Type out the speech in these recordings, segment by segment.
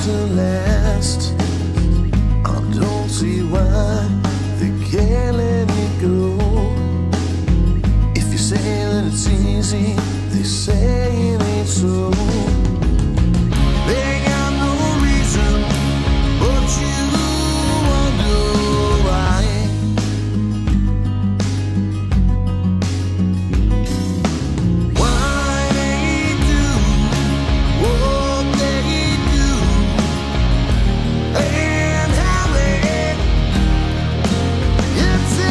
doesn't last. I don't see why they can't let me go. If you say that it's easy, they say it ain't so. They got no reason, but you wonder why. Why they do what they do, and how they get to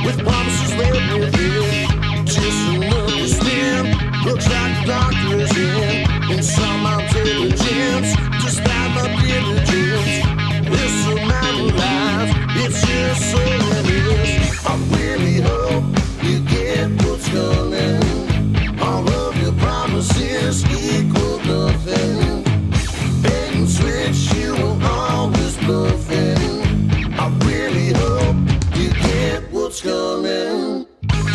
with promises laid within. Just another spin. Looks like the doctor is in some intelligence. Just like my diligence. This is my life. It's just so it is. I really hope you get what's coming. All of your promises equal nothing. Bait and switch, you will always bluffing. I really hope you get what's coming.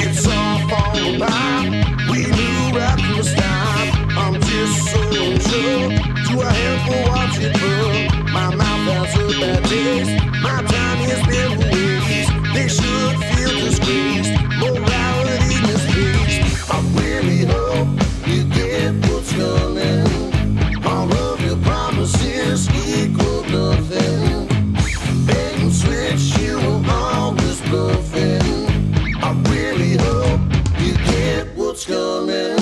It's all falling apart. We knew right from the start. I'm just so unsure. Do I have to watch it burn? My mouth has a bad taste. My time has been waste. They should feel disgraced. Morality misplaced. I really hope you get what's coming. All of your promises equal nothing. Bait and switch, you will always bluffing. I really hope you get what's coming.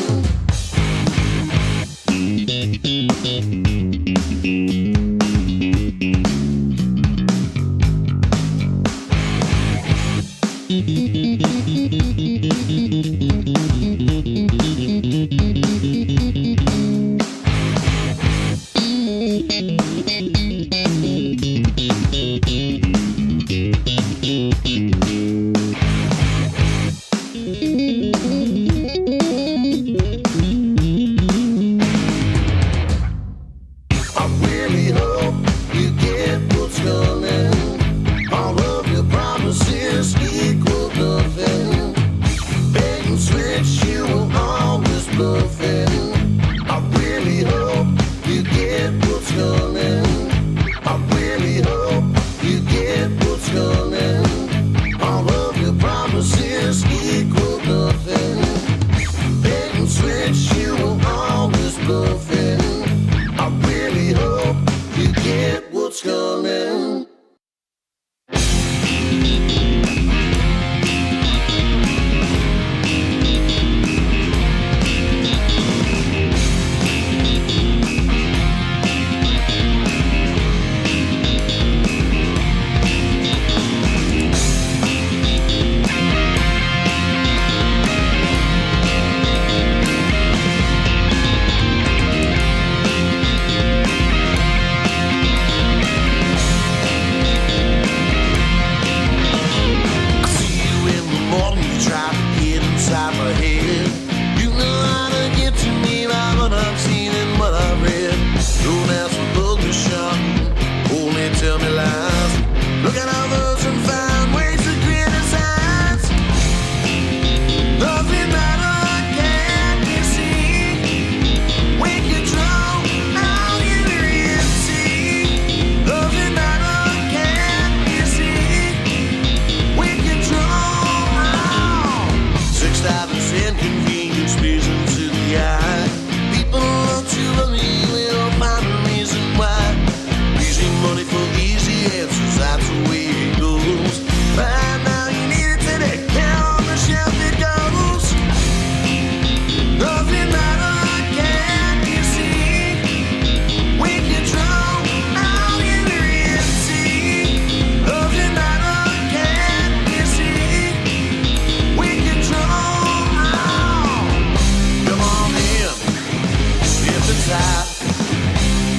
ride.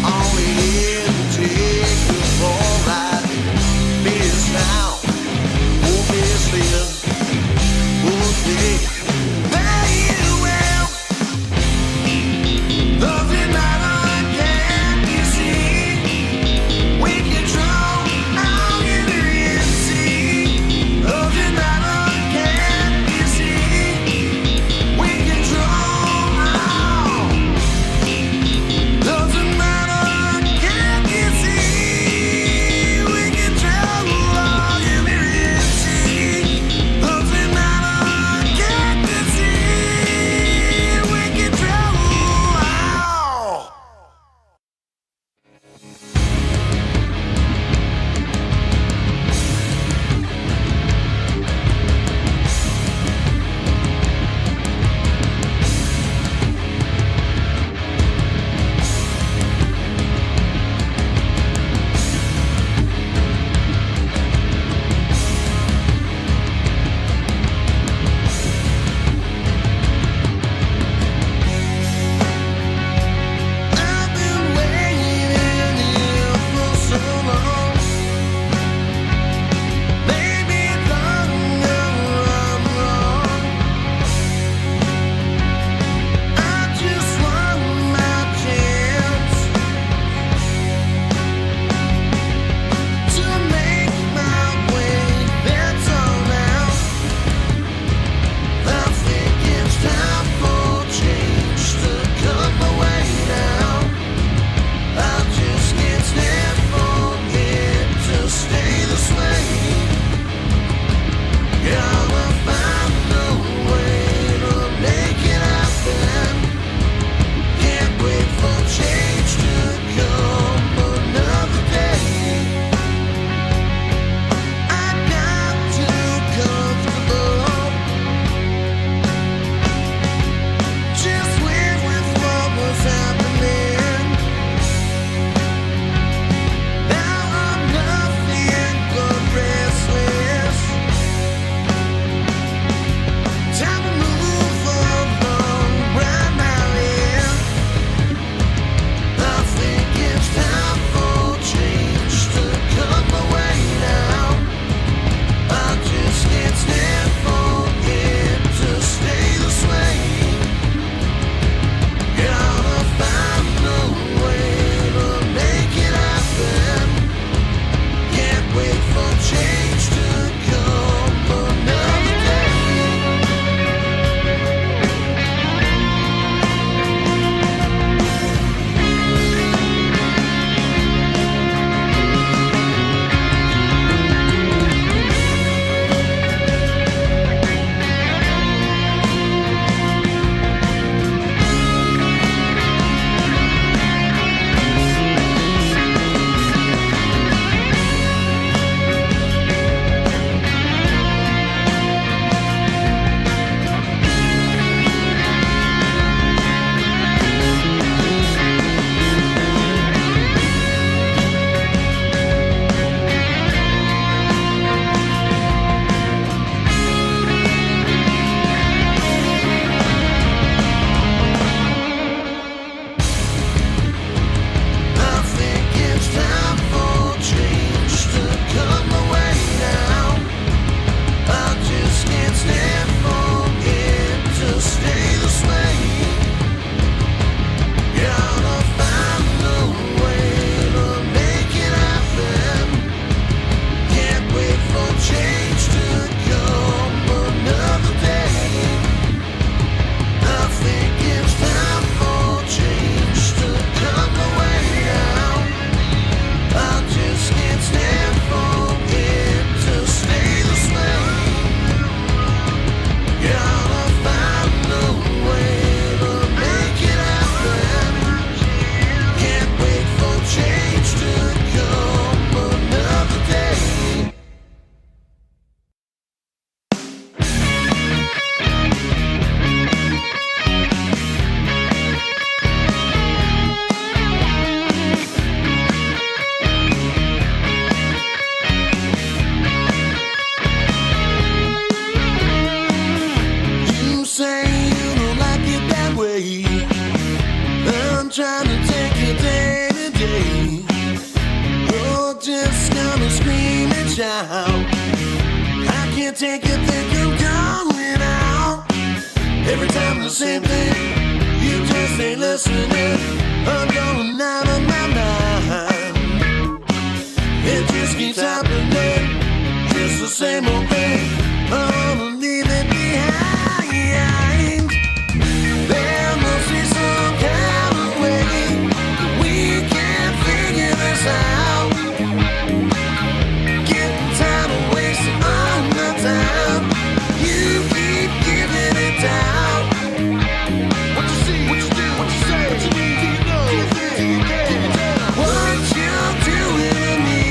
Only here to take you for a ride. Miss now, oh miss then, oh day. Hey you will, loving night can't you see? We control all you can see. Loving night can't you see? We control all. take it day to day. You're just gonna scream and shout. I can't take it, think I'm going out. Every time the same thing, you just ain't listening. I'm going out of my mind. It just keeps happening, just the same old thing. I wanna leave it behind. There must be some kind of way that we can figure this out. Getting tired of wasting all my time. You keep giving it down. What you see, what you do, what you say, what you need, do you know, do you think, do you care? What you're doing to me.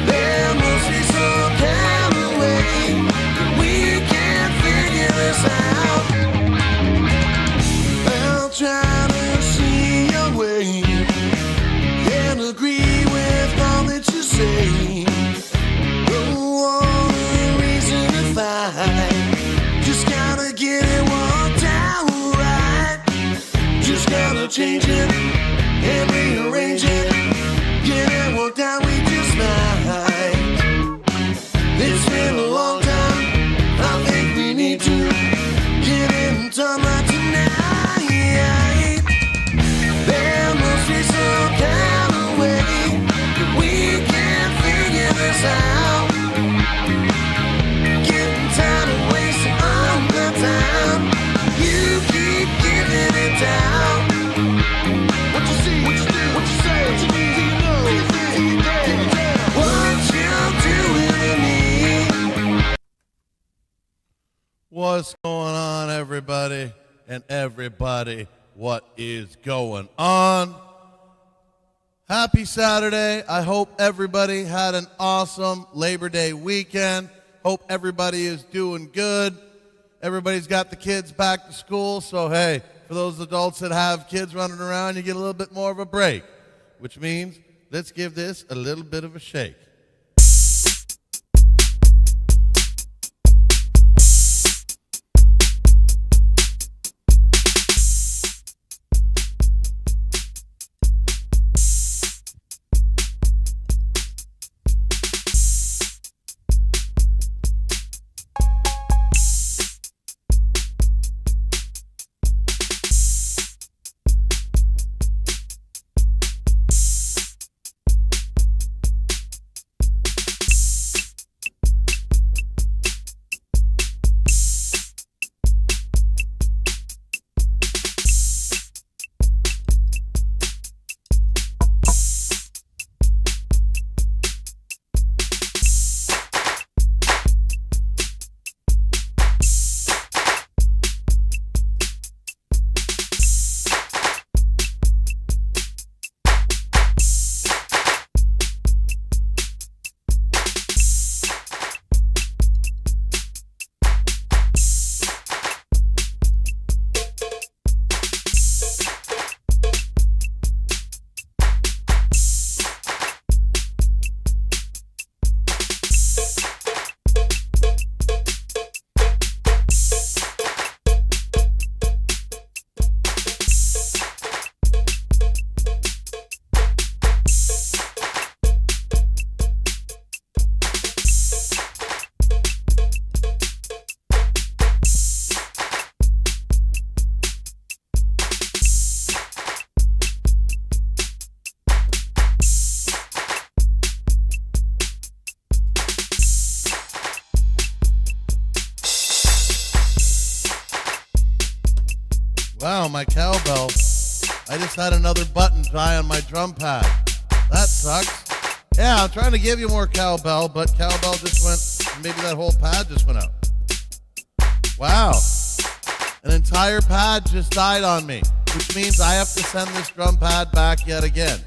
There must be some kind of way that we can figure this out. I'll try to see your way and agree with all that you say. Don't want a reason to fight. Just gotta get it worked out right. Just gotta change it and rearrange it. Get it worked out, we just might. It's been a long time. I think we need to get it done like tonight. There must be some kind of way that we can figure this out. Getting tired of wasting all the time. You keep giving it down. What you see, what you do, what you say, what you need, do you know, do you think, do you care? What you're doing to me. What's going on, everybody? And everybody, what is going on? Happy Saturday. I hope everybody had an awesome Labor Day weekend. Hope everybody is doing good. Everybody's got the kids back to school, so hey, for those adults that have kids running around, you get a little bit more of a break, which means let's give this a little bit of a shake. Wow, my cowbell. I just had another button dry on my drum pad. That sucks. Yeah, I'm trying to give you more cowbell, but cowbell just went, maybe that whole pad just went out. Wow. An entire pad just died on me, which means I have to send this drum pad back yet again.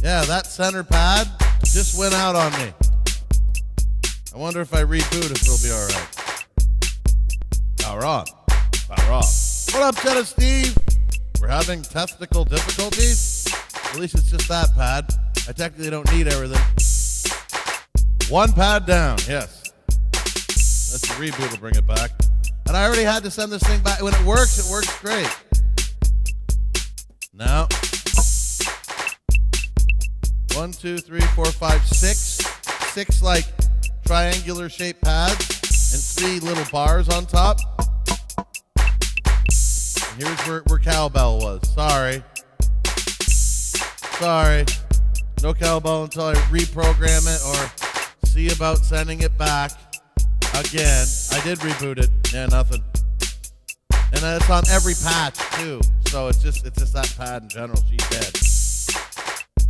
Yeah, that center pad just went out on me. I wonder if I reboot if it'll be all right. Power on. Power off. What up, Jenna Steve? We're having technical difficulties? At least it's just that pad. I technically don't need everything. One pad down, yes. reboot will bring it back. And I already had to send this thing back. When it works great. Now, 1, 2, 3, 4, 5, 6. 6 like triangular shaped pads and 3 little bars on top. And here's where cowbell was. Sorry. No cowbell until I reprogram it or see about sending it back again. I did reboot it. Yeah, nothing. And it's on every patch too. So it's just that pad in general. She's dead.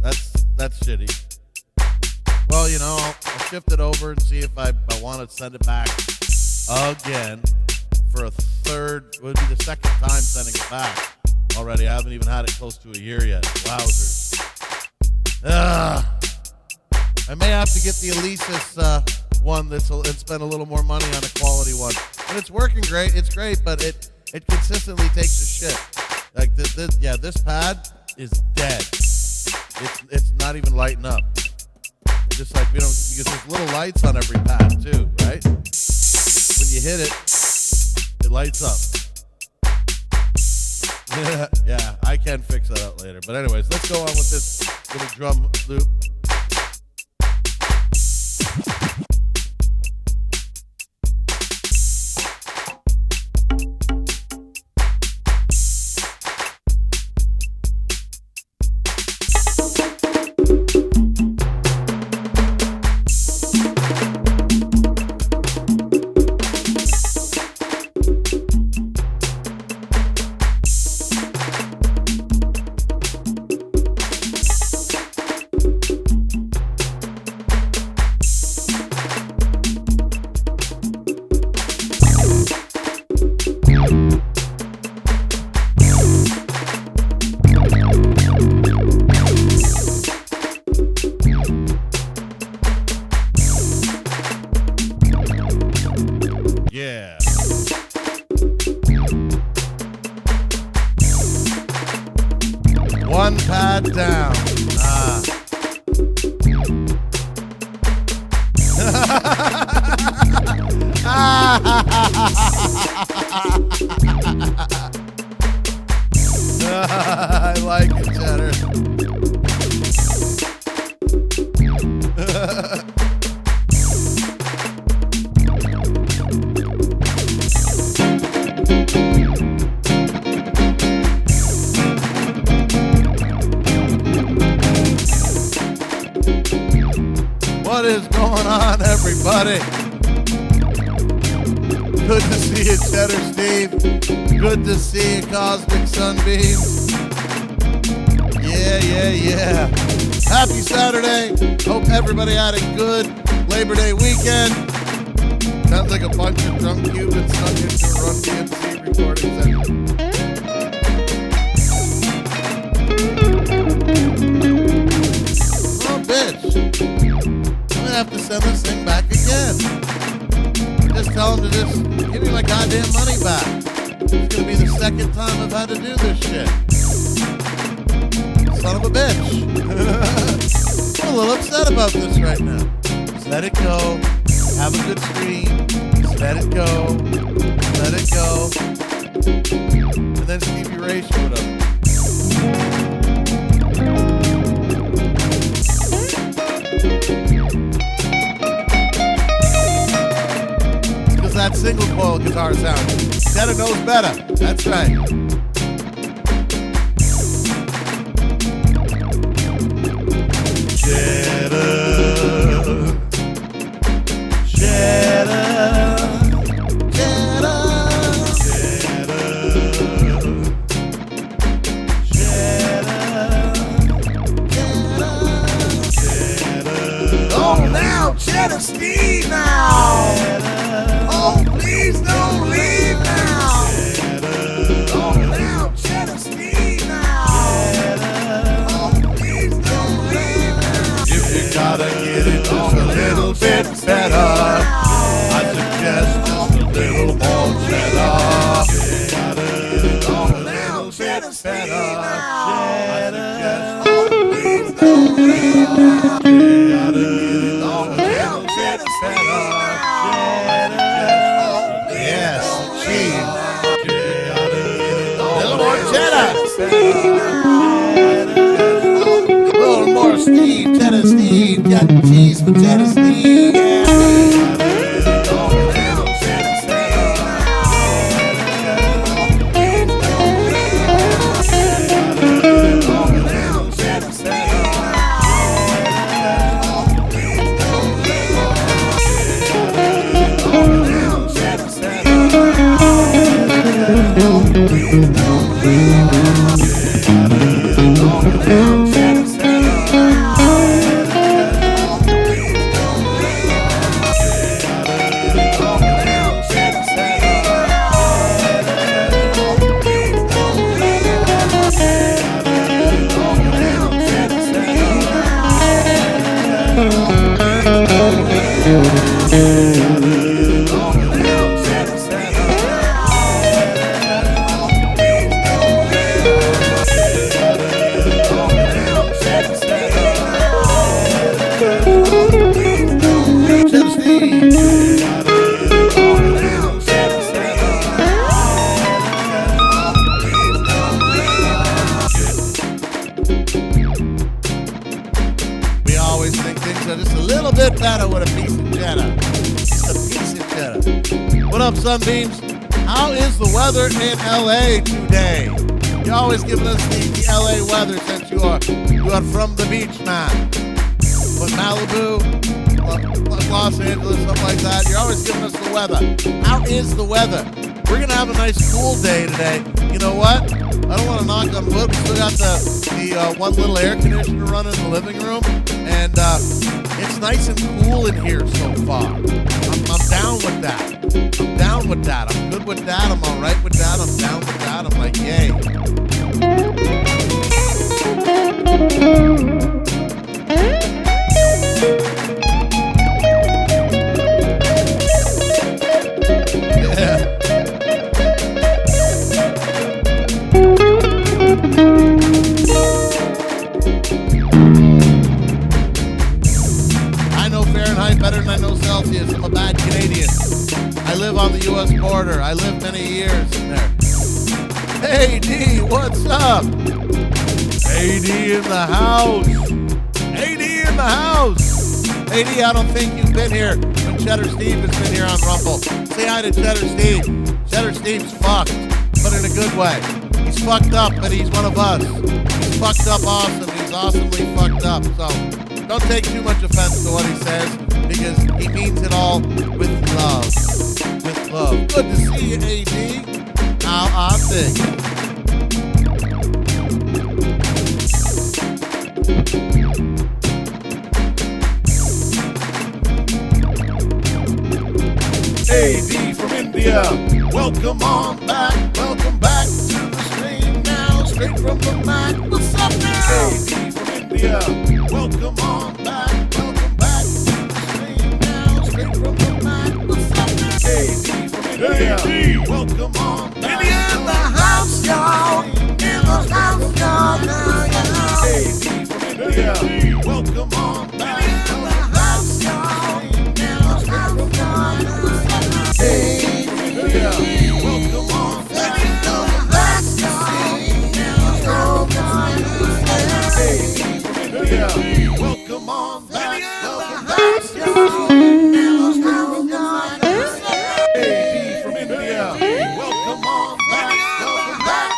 That's shitty. Well, you know, I'll shift it over and see if I want to send it back again for a third. It would be the second time sending it back already. I haven't even had it close to a year yet. Wowzers. I may have to get the Alesis one and spend a little more money on a quality one. And it's working great. It's great, but it consistently takes a shit. Like this pad is dead. It's not even lighting up. Just like because there's little lights on every pad too, right? When you hit it, it lights up. Yeah, I can fix that out later. But anyways, let's go on with this little drum loop. Yeah. One pad down. I like it, Cheddar. What is going on, everybody? Good to see you, Cheddar Steve. Good to see you, Cosmic Sunbeam. Yeah. Happy Saturday. Hope everybody had a good Labor Day weekend. Sounds like a bunch of drunk Cubans stuck into a Run DMC recording session. Oh, bitch. I'm gonna have to send this thing back again. Just tell him to just give me my goddamn money back. It's gonna be the second time I've had to do this shit. Son of a bitch. I'm a little upset about this right now. Just let it go. Have a good stream. Just let it go. Let it go. And then Stevie Ray showed up. That single coil guitar sound. Cheddar knows better. That's right. Oh, now Cheddar Steve now. Oh, please don't leave now. Oh, now Cheddar Steve now. Oh, please don't leave now. If got cheese for Tennessee. Yeah. We always think things are just a little bit better with a piece of cheddar. Just a piece of cheddar. What up, Sunbeams? How is the weather in LA today? You're always giving us the LA weather since you are from the beach, man. But Malibu, Los Angeles, something like that. You're always giving us the weather. How is the weather? We're going to have a nice cool day today. You know what? I don't want to knock on wood. We still got the one little air conditioner running in the living room. And it's nice and cool in here so far. I'm down with that. I'm down with that. I'm good with that. I'm all right with that. I'm down with that. I'm like, yay. Better than I know Celsius. I'm a bad Canadian. I live on the U.S. border. I lived many years in there. Hey, D, what's up? AD in the house. AD in the house. AD, I don't think you've been here when Cheddar Steve has been here on Rumble. Say hi to Cheddar Steve. Cheddar Steve's fucked, but in a good way. He's fucked up, but he's one of us. He's fucked up awesome. He's awesomely fucked up. So don't take too much offense to what he says, because he means it all with love. With love. Good to see you, AD. How are things? AD from India, welcome on back. Welcome back to the stream now, straight from the Mack. What's up now? AD from India, welcome on back. Welcome back to the stream now, straight from the Mack. What's up now? AD from India, welcome on back. India in the house, y'all. In the house, y'all. Now, y'all. AD from India, welcome on back. In the house, y'all. In the house, y'all. Welcome on back. Welcome on back. AD from India. Welcome on back. Welcome back.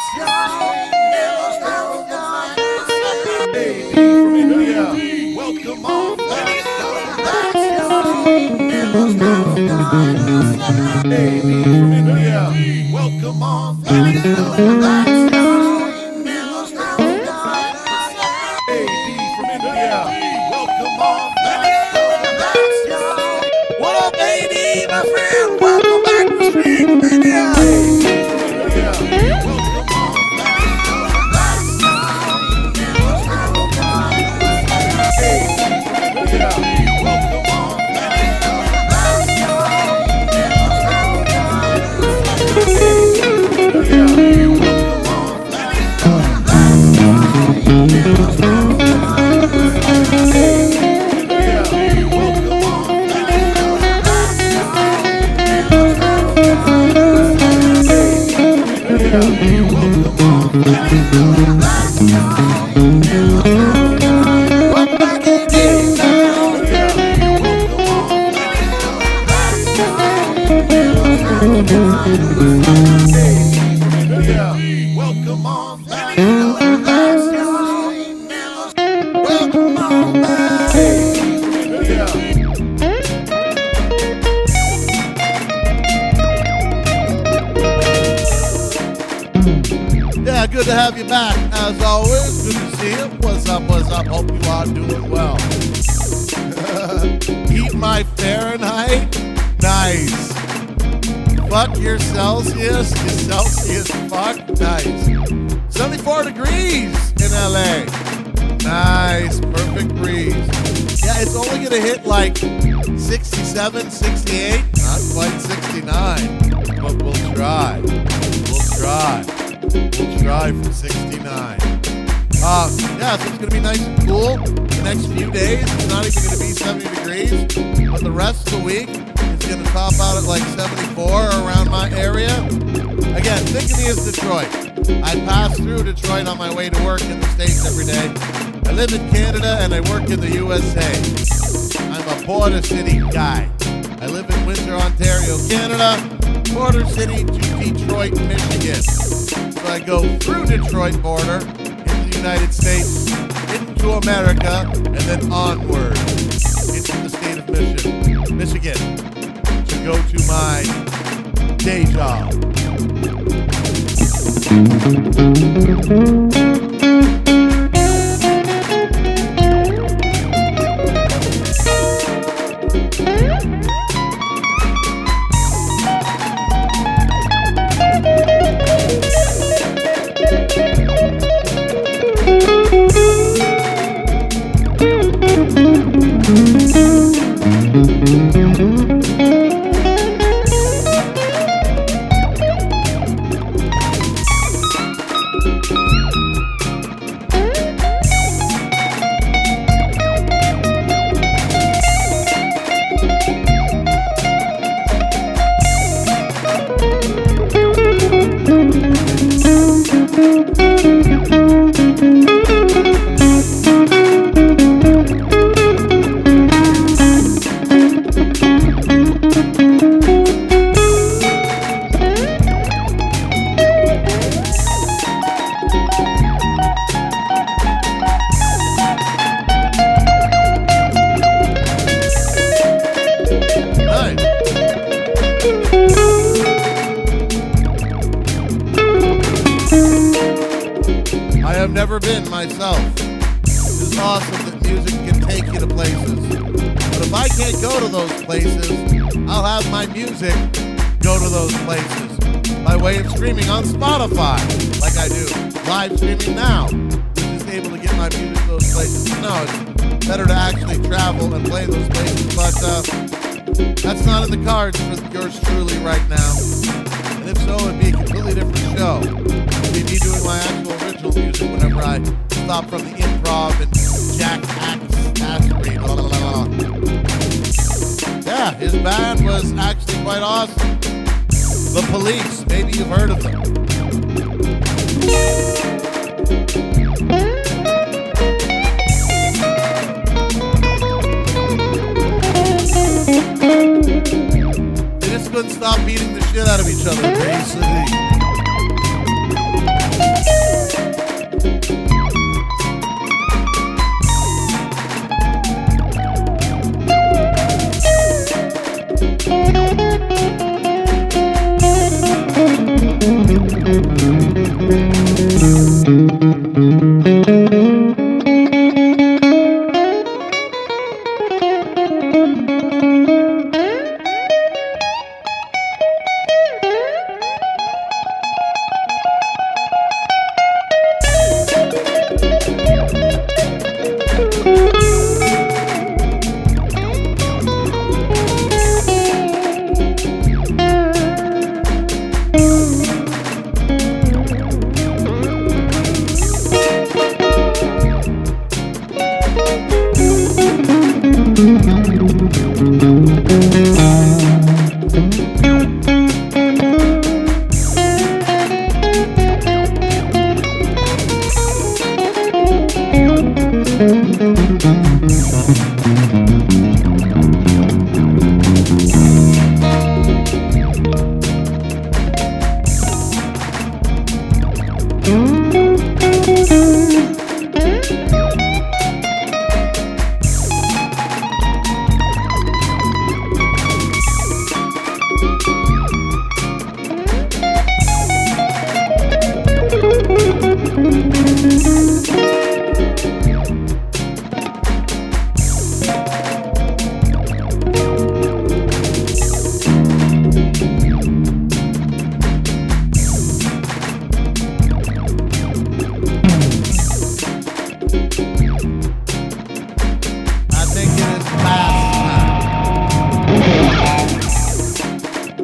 AD from India. Welcome on back. AD from India, welcome on back. AD from India, welcome on back. What up, AD, my friend? Welcome back to Stream India. AD from India, welcome on back. AD from India, welcome on back. Yeah. Welcome on back. Welcome on back. Yeah. Yeah, good to have you back. As always, good to see you. What's up, what's up? Hope you are doing well. Eat my Fahrenheit? Nice. Fuck your Celsius? Your Celsius fuck? Nice. 74 degrees in LA. Nice. Perfect breeze. Yeah, it's only going to hit like 67, 68. Not quite 69. But we'll try. We'll try. We'll try for 69. Yeah, so it's going to be nice and cool the next few days. It's not even going to be 70 degrees, but the rest of the week it's going to top out at like 74 around my area. Again, think of me as Detroit. I pass through Detroit on my way to work in the States every day. I live in Canada and I work in the USA. I'm a border city guy. I live in Windsor, Ontario, Canada, border city to Detroit, Michigan. So I go through Detroit border into the United States, into America, and then onward into the state of Michigan to go to my day job. Never been myself. It's awesome that music can take you to places. But if I can't go to those places, I'll have my music go to those places by way of streaming on Spotify, like I do. Live streaming now, which is able to get my music to those places. No, it's better to actually travel and play those places, but that's not in the cards for yours truly right now. And if so, it'd be a completely different show. It'd be me doing my actual original music whenever I stop from the improv and Jackassery. Yeah, his band was actually quite awesome. The Police, maybe you've heard of them. They just couldn't stop beating the shit out of each other, basically.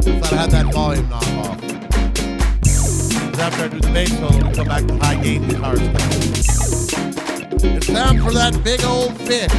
I thought I had that volume knob off. 'Cause after I do the bass solo, we come back to high gain guitar stuff. It's time for that big old fish.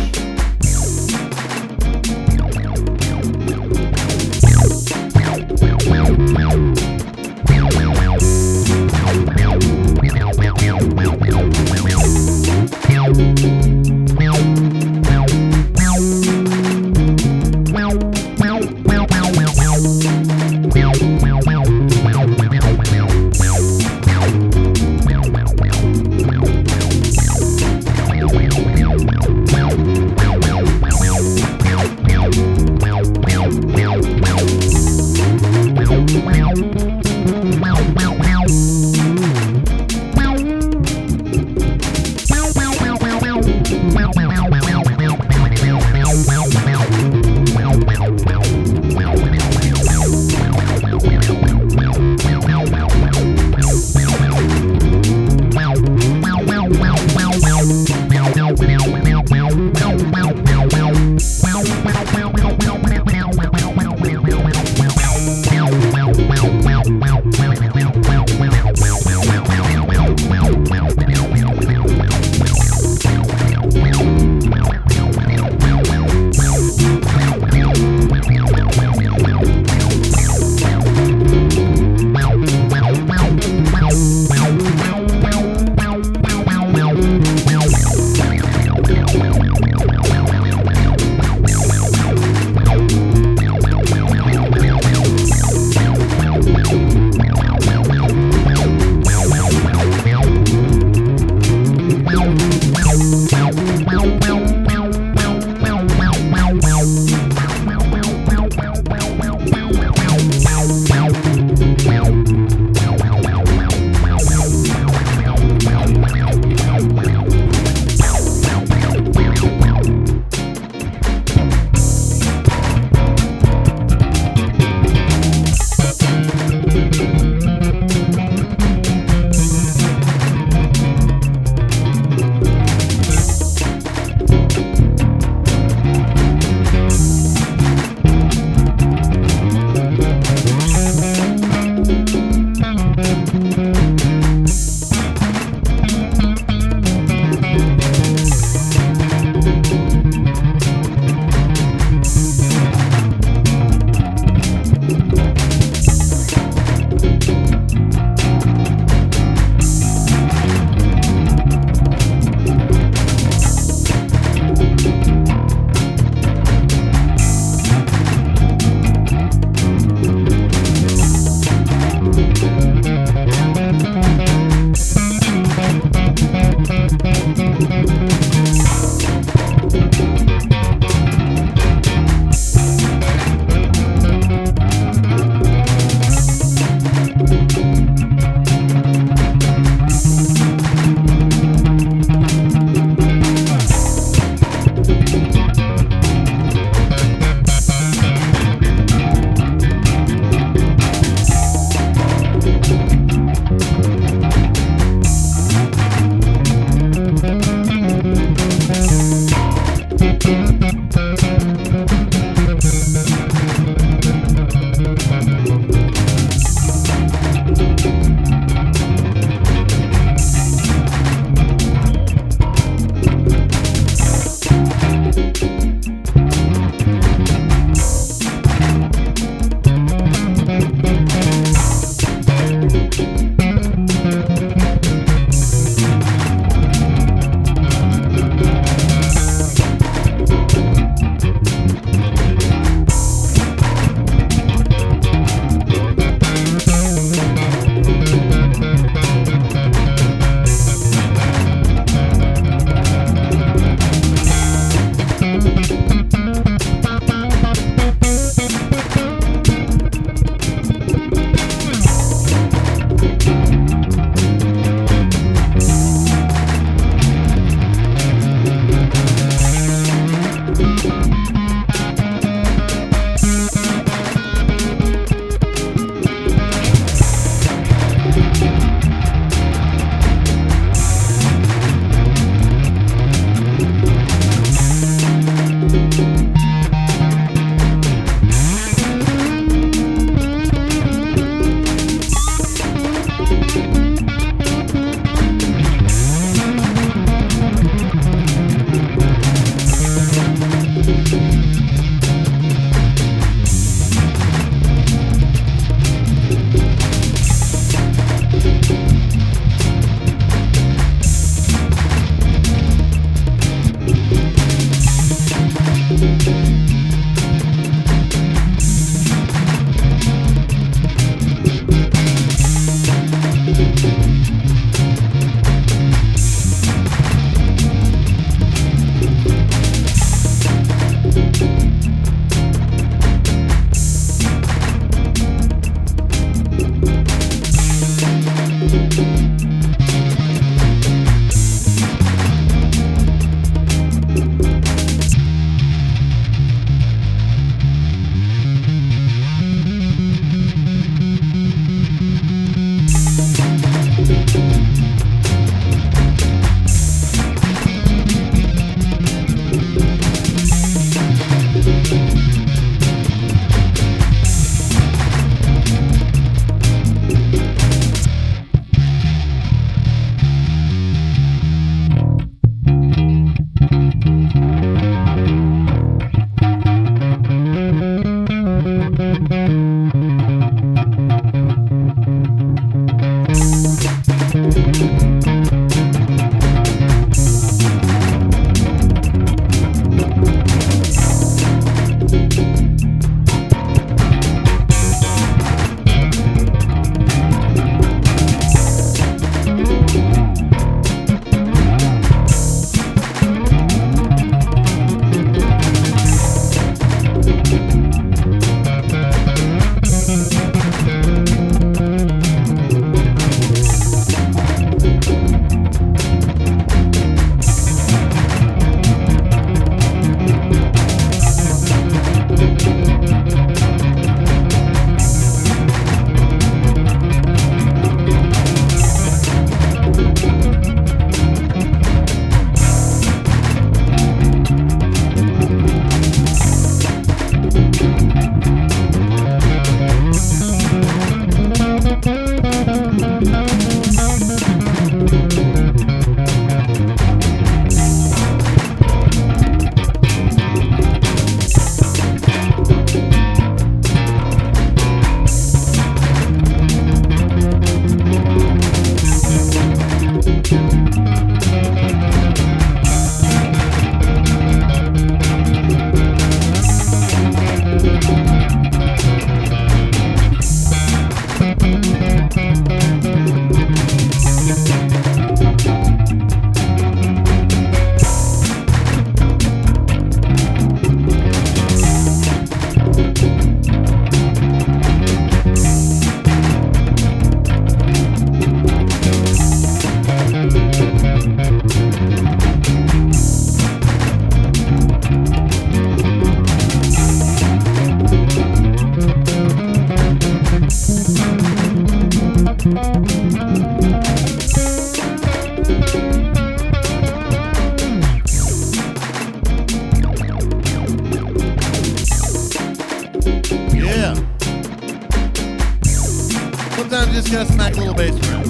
Sometimes you just gotta smack a little bass around.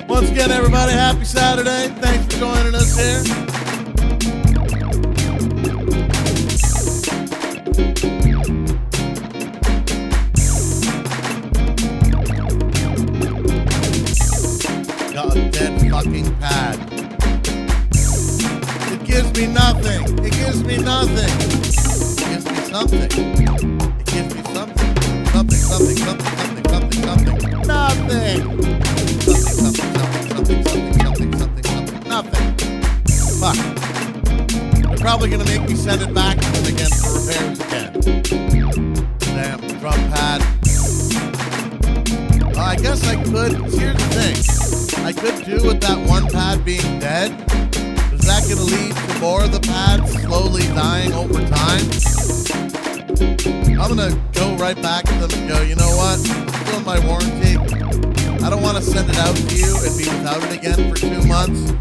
Once again, everybody, happy Saturday. Thanks for joining us here. Got a dead fucking pad. It gives me nothing. It gives me nothing. It gives me something. It gives me something. Something, something, something, something, something, something. Nothing. Something, something, something, something, something, something, something, nothing. Fuck. They're probably gonna make me send it back to them again for repairs again. Damn, drum pad. I guess I could. Here's the thing. I could do with that one pad being dead. Is that gonna lead to more of the pads slowly dying over time? I'm gonna go right back to them and go, you know what? I'm still in my warranty. I don't want to send it out to you and be without it again for 2 months.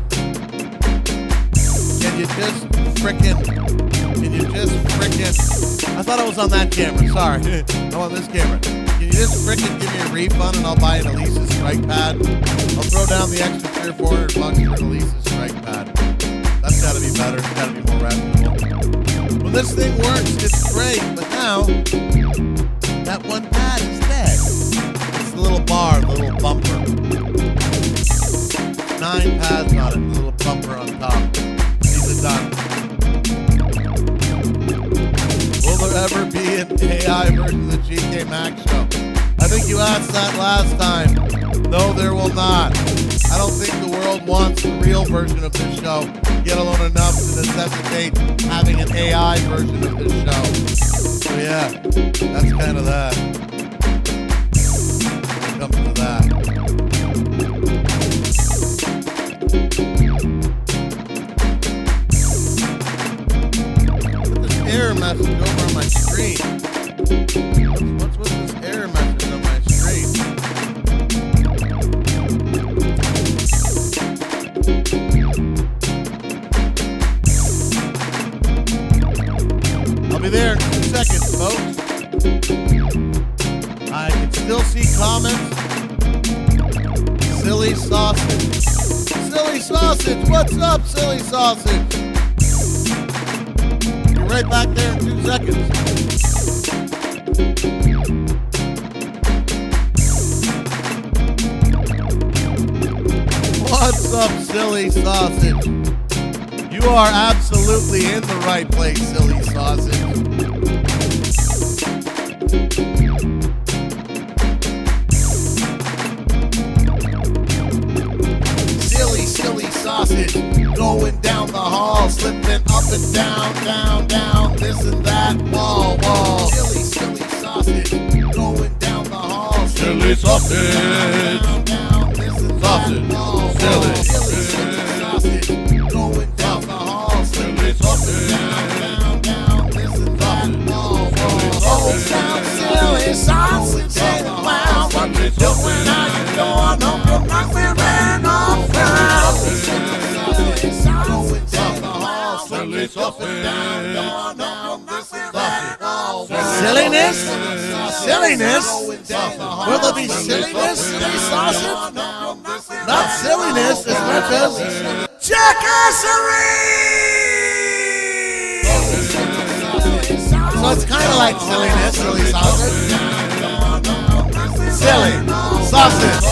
Can you just frickin', I thought I was on that camera, sorry. I'm on this camera. Can you just frickin' give me a refund and I'll buy an Elise's strike pad? I'll throw down the extra $300 or $400 for an Elise's strike pad. That's gotta be better, it's gotta be more reputable. When this thing works, it's great, but now, that one pad is dead. It's the little bar, the little bumper. 9 pads on it, the little bumper on top. These are done. Will there ever be an AI version of the GK Mack show? I think you asked that last time. No, there will not. I don't think the world wants the real version of this show, yet alone enough to necessitate having an AI version of this show. So yeah, that's kind of that. When it comes to that. Put this error message over on my screen. What's with this error message on my screen? I'll be there in 2 seconds, folks. I can still see comments. Silly sausage. Silly sausage. What's up, silly sausage? Be right back there in 2 seconds. What's up, silly sausage? You are absolutely in the right place, silly sausage. Silly sausage, going down the hall, slipping up and down, down, down, this and that, wall, wall. Silly sausage, going down the hall, Silly sausage, down, down, this and sausage, that, wall, silly, wall. Silly sausage, going down the hall, silly sausage, down, down, this and that, wall, wall. Oh, sound silly sausage, ain't it wild? What you doing? How you doing? Hope you're not wearing off ground. Silly sausage, down the hall, silly sausage, down, down, this and that, wall, wall. Silliness? Silliness? Will there be silliness, silly sausage? Not silliness as much as Jackassery! so it's kind of like silliness, silly sausage. Silly sausage.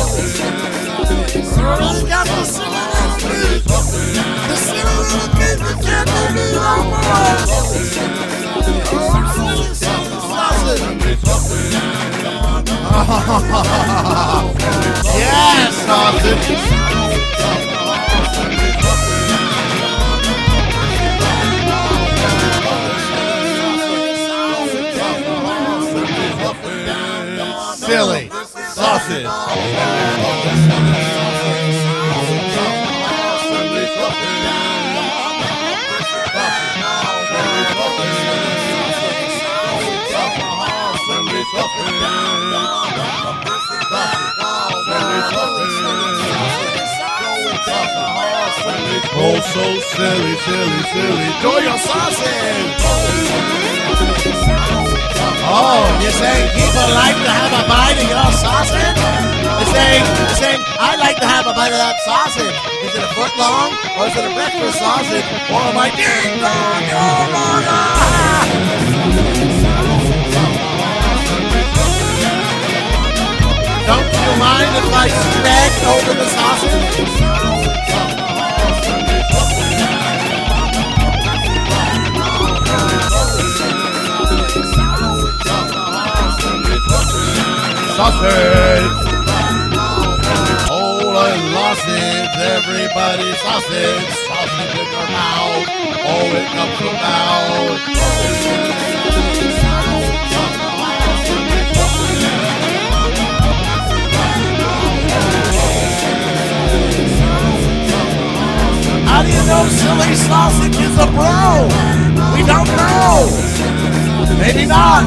Everybody's got the silly little beat. The silly little beat that can't make me no more. Oh, silly sausage. Yes, sausage. Silly sausage. Oh, so silly, silly, silly. Do your sausage. Oh, you say people like to have a bite a bite of that sausage. Is it a foot long, or is it a breakfast sausage, or am I ding dong, oh my God? Don't you mind if I spread over the sausage? Sausage! Oh, and sausage, everybody sausage. Sausage in your mouth. Oh, it comes about. How do you know silly sausage is a bro? We don't know. Maybe not.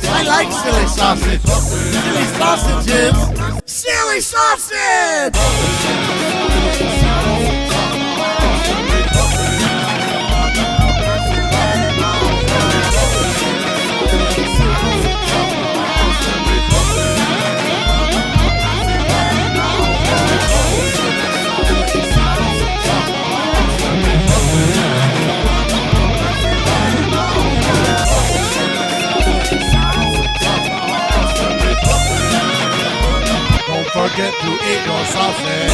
I like silly sausage. Silly sausages. Silly sausage! Forget to eat your sausage.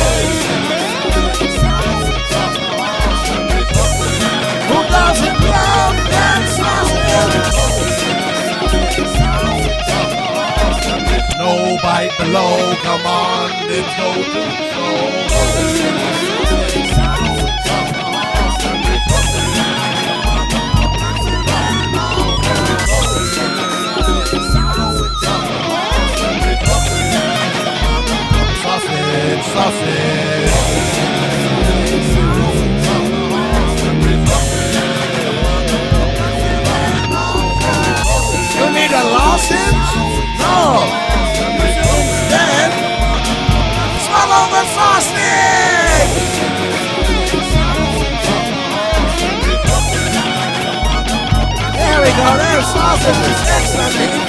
Who doesn't love that sausage? No bite below, come on, let's go to the show. Sausage. You need a lozenge? No. Instead, swallow the sausage! There we go, there's sausage. Excellent.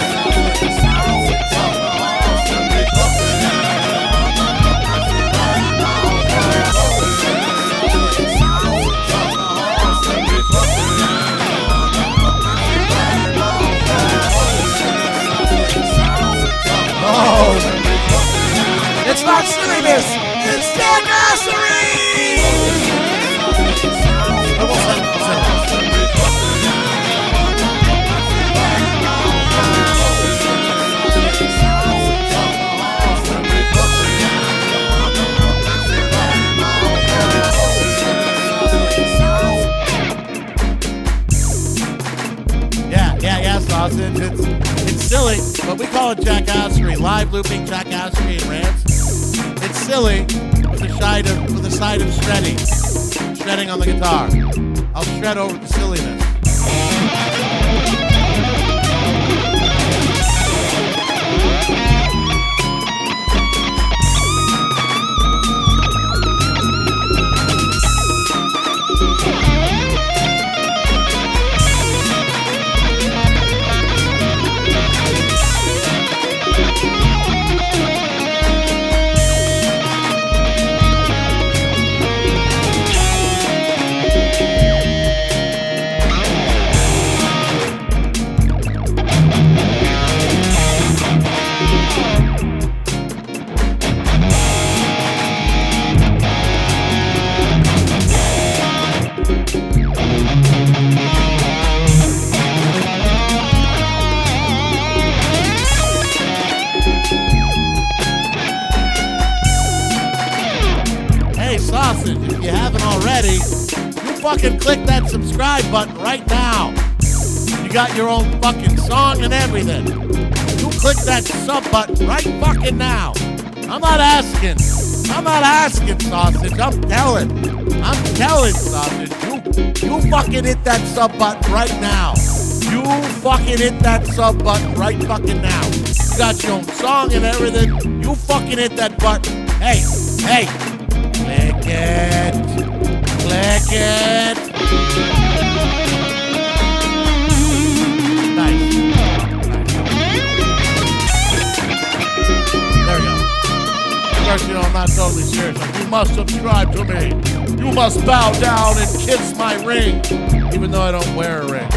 It's not silliness, it's Jackassery! Yeah, sausage. It's silly, but we call it Jackassery, live looping Jackassery Rants. It's silly with a side of shredding on the guitar. I'll shred over the silliness. Sausage, if you haven't already, you fucking click that subscribe button right now. You got your own fucking song and everything. You click that sub button right fucking now. I'm not asking, sausage. I'm telling, sausage. You fucking hit that sub button right now. You fucking hit that sub button right fucking now. You got your own song and everything. You fucking hit that button. Hey. Click it. Nice. not totally serious. Like, you must subscribe to me. You must bow down and kiss my ring, even though I don't wear a ring.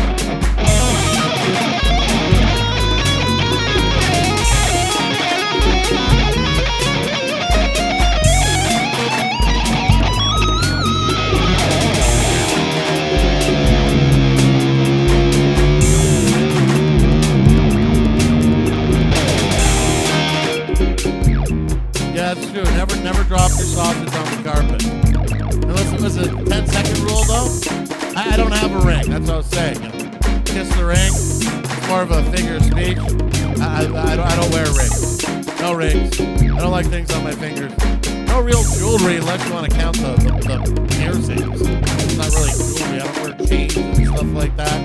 Yeah, that's true. Never drop your sausage on the carpet. And listen, 10-second rule though? I don't have a ring. That's what I was saying. You know, kiss the ring. It's more of a figure of speech. I don't wear rings. No rings. I don't like things on my fingers. No real jewelry unless you want to count the piercings. It's not really jewelry. I don't wear chains and stuff like that.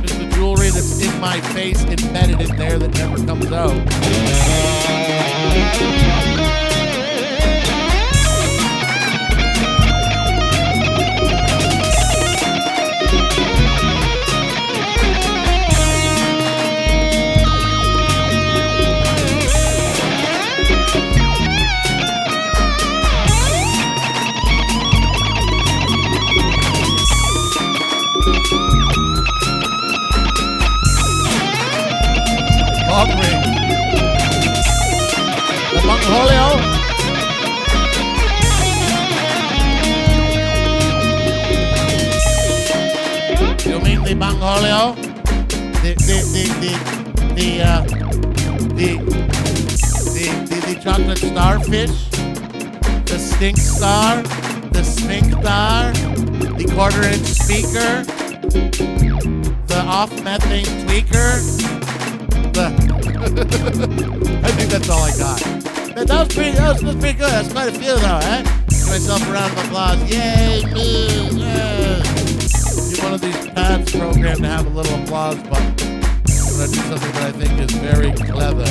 Just the jewelry that's in my face, embedded in there, that never comes out. Ring. The Bangholio. You mean the Bangholio? The chocolate starfish? The stink star? The sphincter? The quarter-inch speaker? The off-methane tweaker? I think that's all I got. That was pretty good. That's quite a few though, eh? Give myself a round of applause. Yay, me, yeah. Get one of these pads programmed to have a little applause button when I do something that I think is very clever.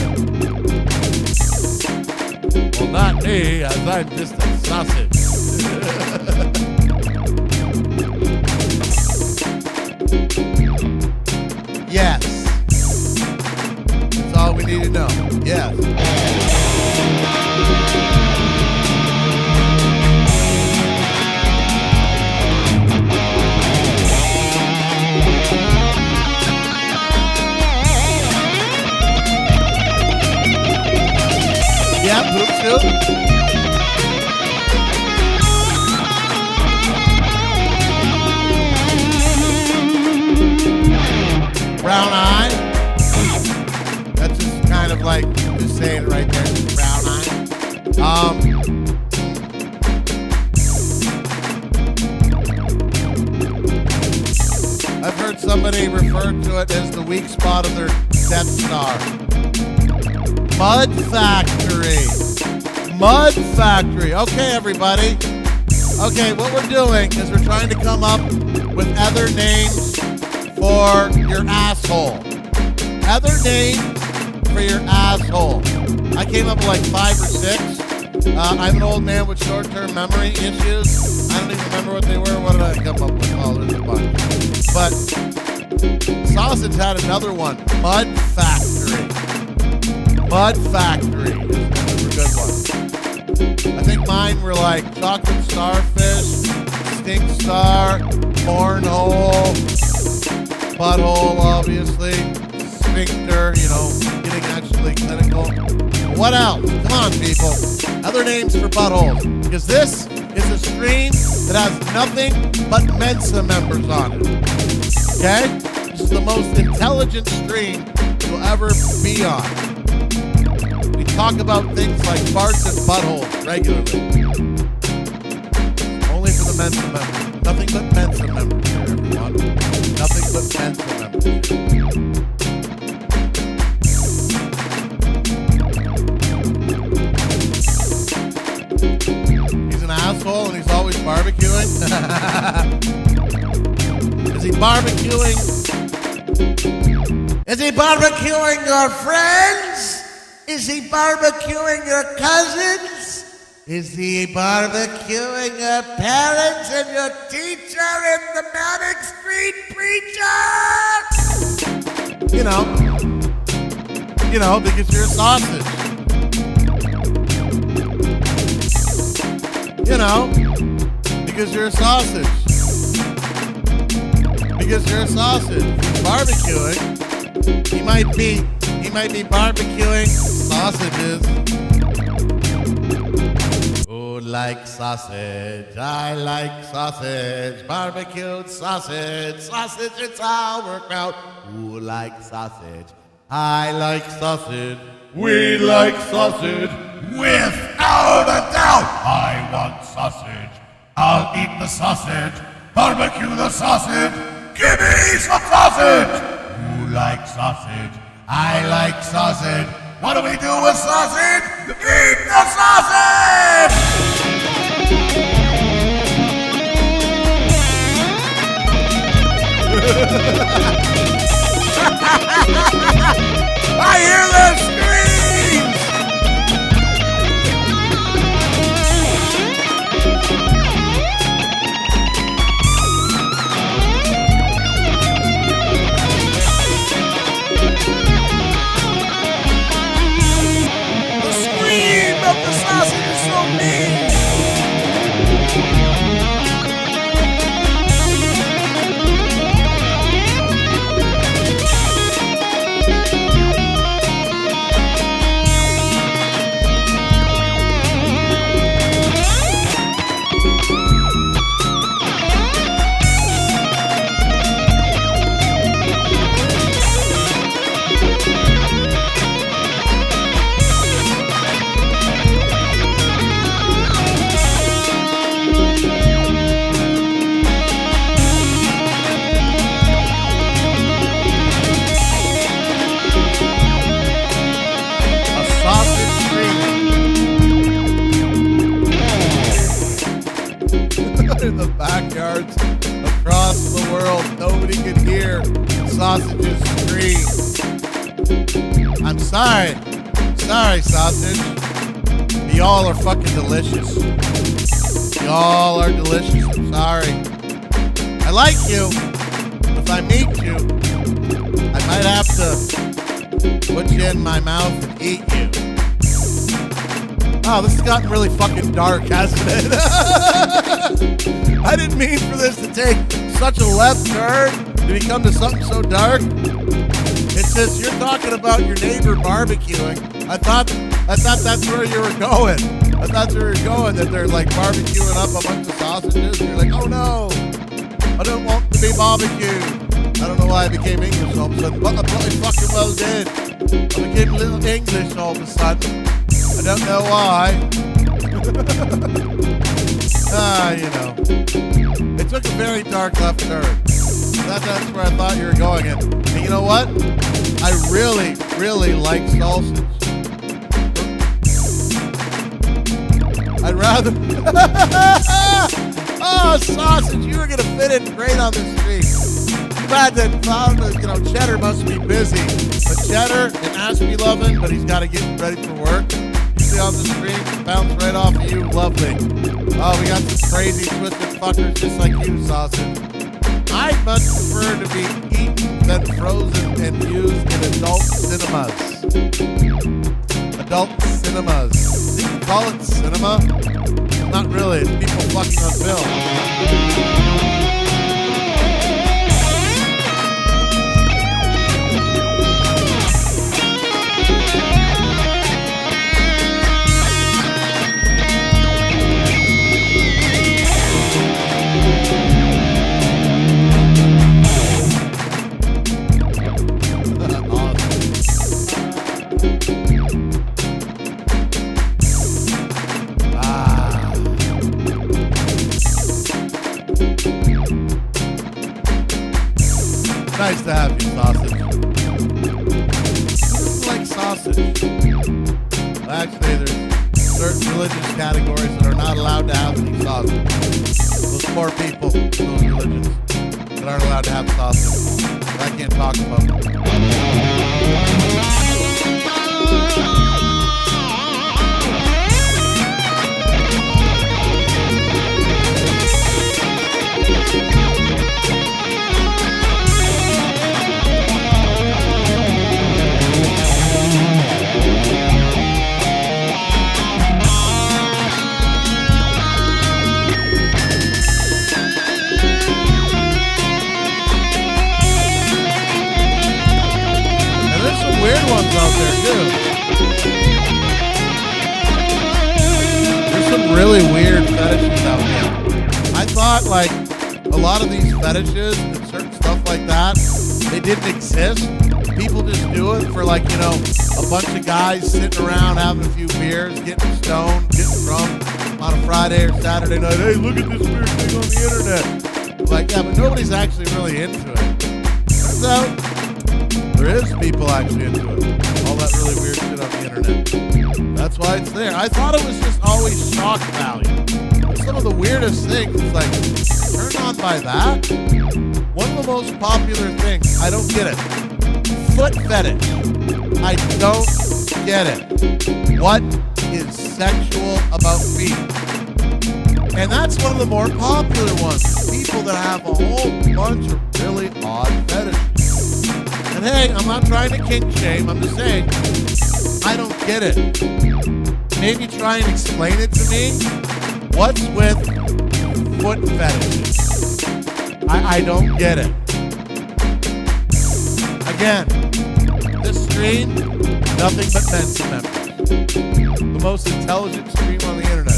Well, not me, as I'm just a sausage. Yes. All we need to know. Yes. Yeah, poop soup. Brown eye. Kind of like just saying it right there, brown eye. I've heard somebody refer to it as the weak spot of their Death Star. Mud Factory. Mud Factory. Okay, everybody. Okay, what we're doing is we're trying to come up with other names for your asshole. Other names for your asshole. I came up with like 5 or 6. I'm an old man with short-term memory issues. I don't even remember what they were. What did I come up with? Oh, there's a bunch. But Sausage had another one. Mud Factory. Mud Factory is a good one. I think mine were like chocolate starfish, stink star, cornhole, butthole, obviously, sphincter, you know, getting actually clinical. What else? Come on, people. Other names for buttholes. Because this is a stream that has nothing but Mensa members on it. Okay? This is the most intelligent stream you'll ever be on. We talk about things like farts and buttholes regularly. Only for the Mensa members. Nothing but Mensa members here, everyone. Nothing but Mensa members here. Asshole and he's always barbecuing. Is he barbecuing? Is he barbecuing your friends? Is he barbecuing your cousins? Is he barbecuing your parents and your teacher in the Mack Street preacher? You know, because you're a sausage. You know, because you're a sausage. Because you're a sausage. He's barbecuing. He might be barbecuing sausages. Who likes sausage? I like sausage. Barbecued sausage. Sausage, it's our crowd. Who likes sausage? I like sausage. We like sausage. Without a doubt, I want sausage. I'll eat the sausage. Barbecue the sausage. Give me some sausage. Who likes sausage? I like sausage. What do we do with sausage? Eat the sausage! I hear the screams! The scream of the sausage is so mean! In the backyards across the world, nobody could hear sausages scream. I'm sorry. Sorry, sausage. Y'all are fucking delicious. Y'all are delicious. I'm sorry. I like you. If I meet you, I might have to put you in my mouth and eat you. Oh, this has gotten really fucking dark, hasn't it? I didn't mean for this to take such a left turn to become to something so dark. It's just you're talking about your neighbor barbecuing. I thought that's where you were going. I thought you were going that they're like barbecuing up a bunch of sausages. And you're like, oh no, I don't want to be barbecued. I don't know why I became English all of a sudden, but I probably fucking well did. I became a little English all of a sudden. I don't know why. You know. It took a very dark left turn. That's where I thought you were going. And you know what? I really, really like sausage. I'd rather... Oh, sausage, you were going to fit in great on the street. Too bad that, Cheddar must be busy. But Cheddar and Ashby loving, but he's got to get ready for work. On the street, bounce right off of you, lovely. Oh, we got some crazy twisted fuckers just like you, sausage. I'd much prefer to be eaten than frozen and used in adult cinemas. Adult cinemas. Did you call it cinema? Not really, it's people fucking on film. Nice to have you, sausage. Who doesn't like sausage? Well, actually, there's certain religious categories that are not allowed to have any sausage. Those poor people, those religions, that aren't allowed to have sausage. I can't talk about them. out there too. There's some really weird fetishes out there. I thought like a lot of these fetishes and certain stuff like that, they didn't exist. People just do it for like, a bunch of guys sitting around having a few beers, getting stoned, getting drunk on a Friday or Saturday night. Hey, look at this weird thing on the internet. Like, yeah, but nobody's actually really into it. Turns out there is people actually into it. All that really weird shit on the internet. That's why it's there. I thought it was just always shock value. But some of the weirdest things, it's like, turn on by that? One of the most popular things, I don't get it. Foot fetish. I don't get it. What is sexual about feet? And that's one of the more popular ones. People that have a whole bunch of really odd fetishes. And hey, I'm not trying to kink shame. I'm just saying, I don't get it. Maybe try and explain it to me. What's with foot fetishes? I don't get it. Again, this stream, nothing but Mensa members. The most intelligent stream on the internet.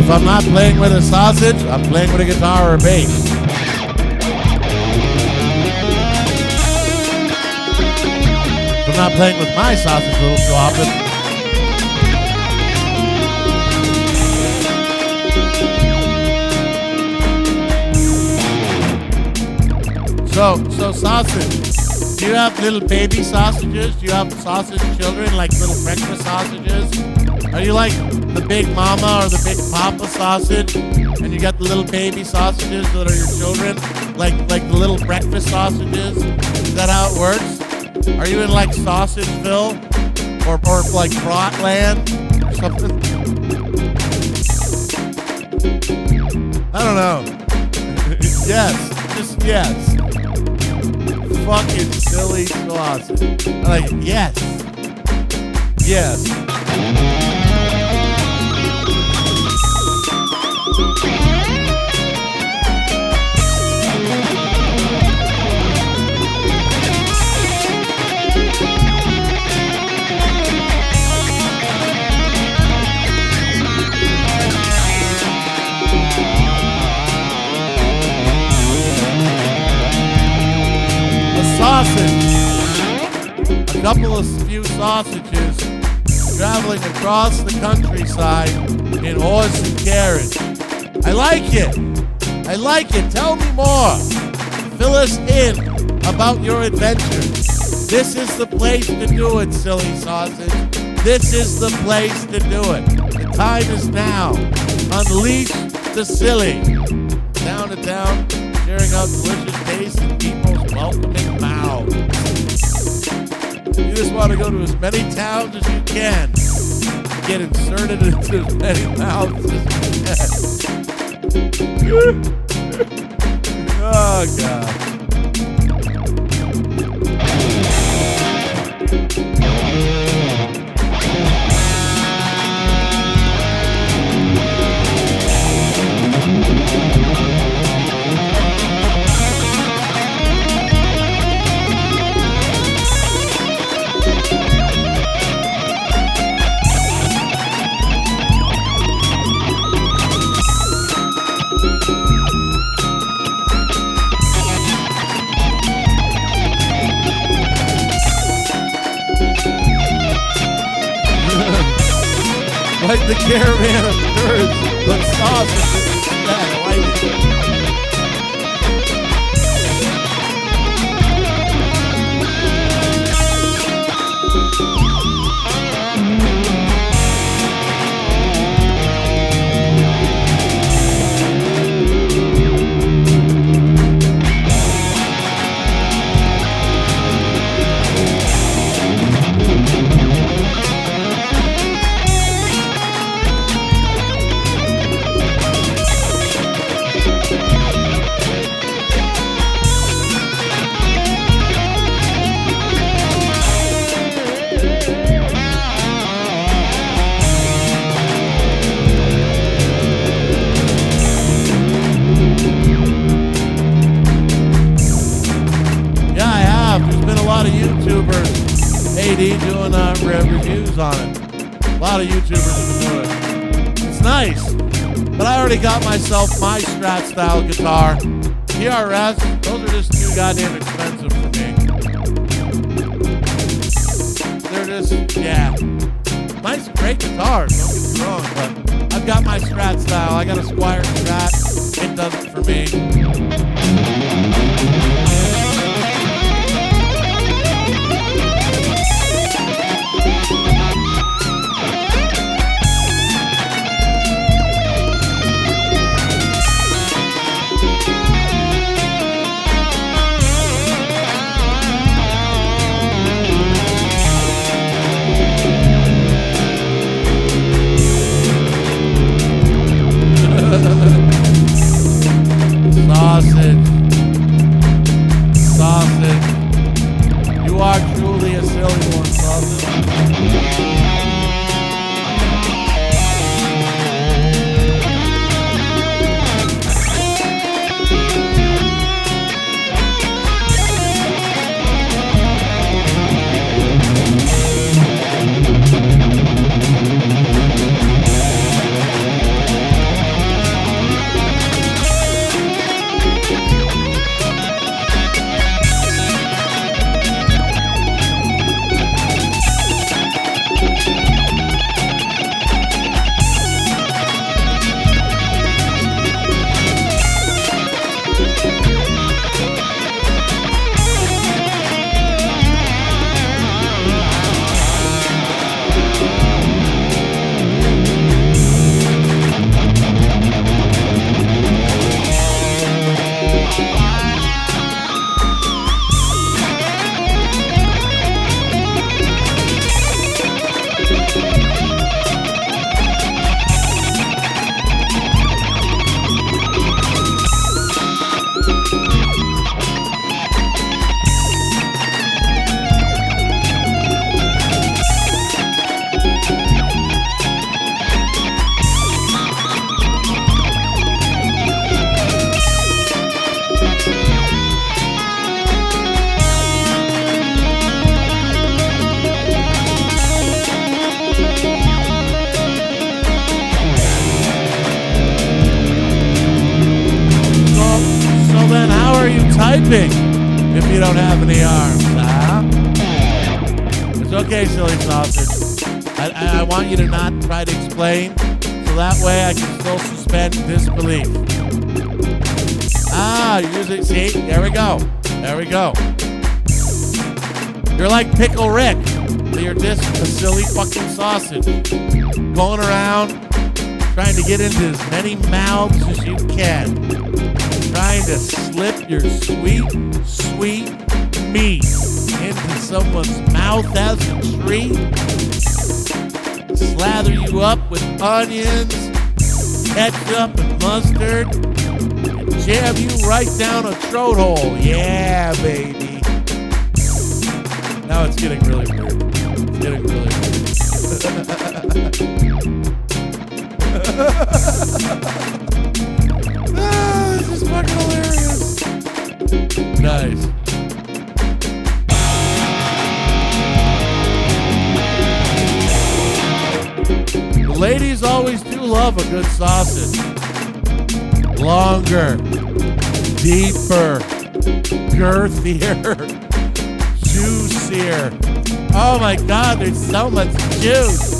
If I'm not playing with a sausage, I'm playing with a guitar or a bass. If I'm not playing with my sausage a little too often. So sausage. Do you have little baby sausages? Do you have sausage children, like little breakfast sausages? Are you like the big mama or the big papa sausage, and you got the little baby sausages that are your children, like the little breakfast sausages? Is that how it works? Are you in like Sausageville or like Bratland or something? I don't know. Yes, just yes. Fucking silly sausage. I like it. Yes. Yes. Sausage. A couple of few sausages traveling across the countryside in horse and carriage. I like it. I like it. Tell me more. Fill us in about your adventure. This is the place to do it, silly sausage. This is the place to do it. The time is now. Unleash the silly. Town to town, sharing out delicious taste in people's welcoming mouths. You just want to go to as many towns as you can. Get inserted into as many mouths as you can. Oh, God. Like the caravan of birds, but sausage instead. I like it. Doing reviews on it. A lot of YouTubers have been doing it. It's nice, but I already got myself my Strat style guitar. PRS, those are just too goddamn expensive for me. They're just, yeah. Nice, great guitars, don't get me wrong, but I've got my Strat style. I got a Squire Strat. It does it for me. Sausage. You are truly a silly one, sausage. Typing if you don't have any arms, huh? It's okay, silly sausage. I want you to not try to explain, so that way I can still suspend disbelief. You're using, see, there we go. There we go. You're like Pickle Rick, but you're just a silly fucking sausage. Going around, trying to get into as many mouths as you can. Trying to slip your sweet, sweet meat into someone's mouth as a treat. Slather you up with onions, ketchup, and mustard. And jam you right down a throat hole. Yeah, baby. Now it's getting really weird. It's getting really weird. This is fucking hilarious. Nice. The ladies always do love a good sausage. Longer, deeper, girthier, juicier. Oh my God, there's so much juice.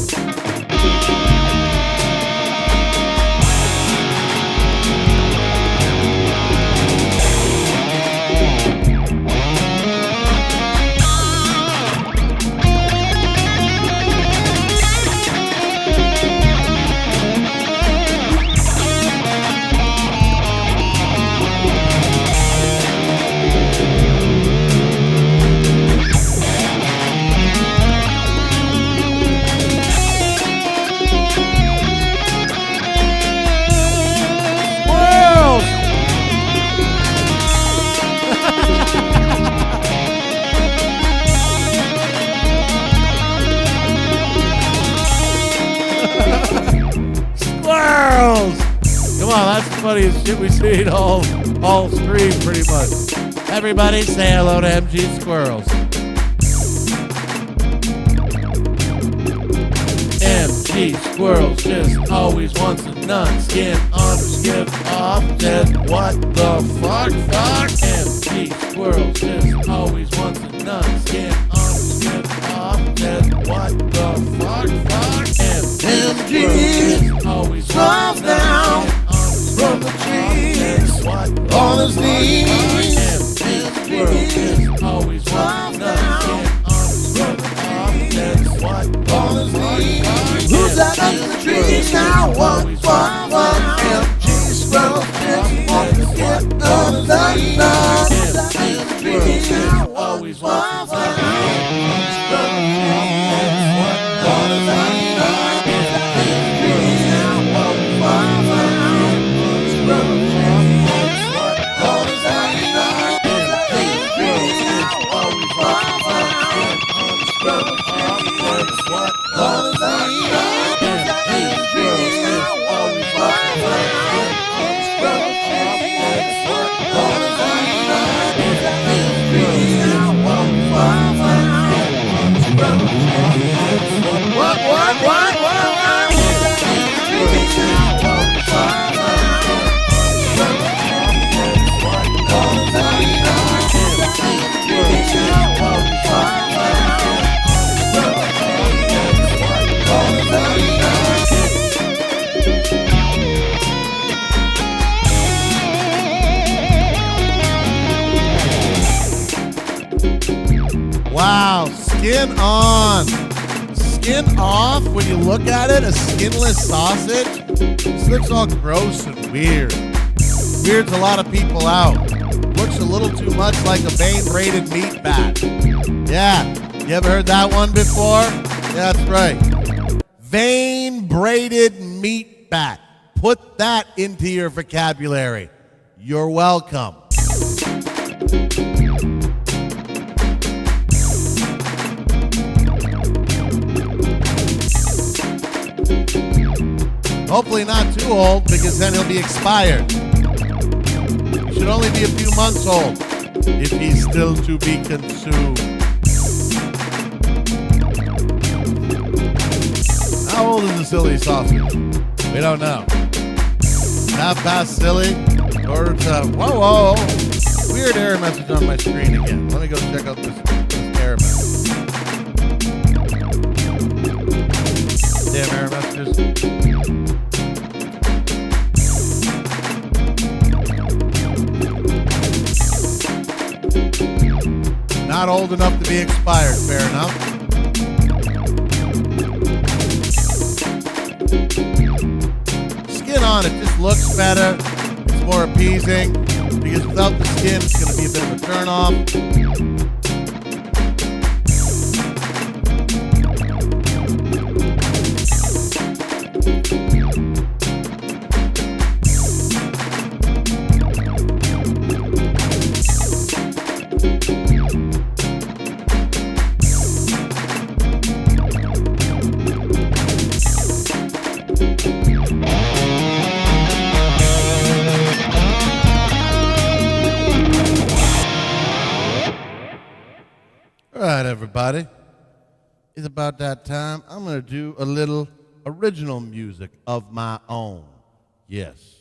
Come on, that's the funniest shit we've seen all stream pretty much. Everybody say hello to MG Squirrels. MG Squirrels just always wants a nut. Skin on skip off. Just what the fuck? MG Squirrels just always wants a nut. Skin on skip off. Just what the fuck? MG always falls down from the trees on his knees. Always falls down from the trees on his knees. Who's out of the trees now? What? MG Squirrel just wants to get on his knees. Who's out of the trees now? Always falls down. Wow, skin on. Skin off when you look at it, a skinless sausage. This looks all gross and weird. Weirds a lot of people out. Looks a little too much like a vein-braided meat bat. Yeah, you ever heard that one before? Yeah, that's right. Vein-braided meat bat. Put that into your vocabulary. You're welcome. Hopefully not too old, because then he'll be expired. He should only be a few months old if he's still to be consumed. How old is the silly sausage? We don't know. Half past silly, or it's whoa. Weird error message on my screen again. Let me go check out this error message. Damn error messages. Not old enough to be expired, fair enough. Skin on, it just looks better. It's more appeasing, because without the skin, it's going to be a bit of a turn off. right, everybody. It's about that time. I'm going to do a little original music of my own. Yes,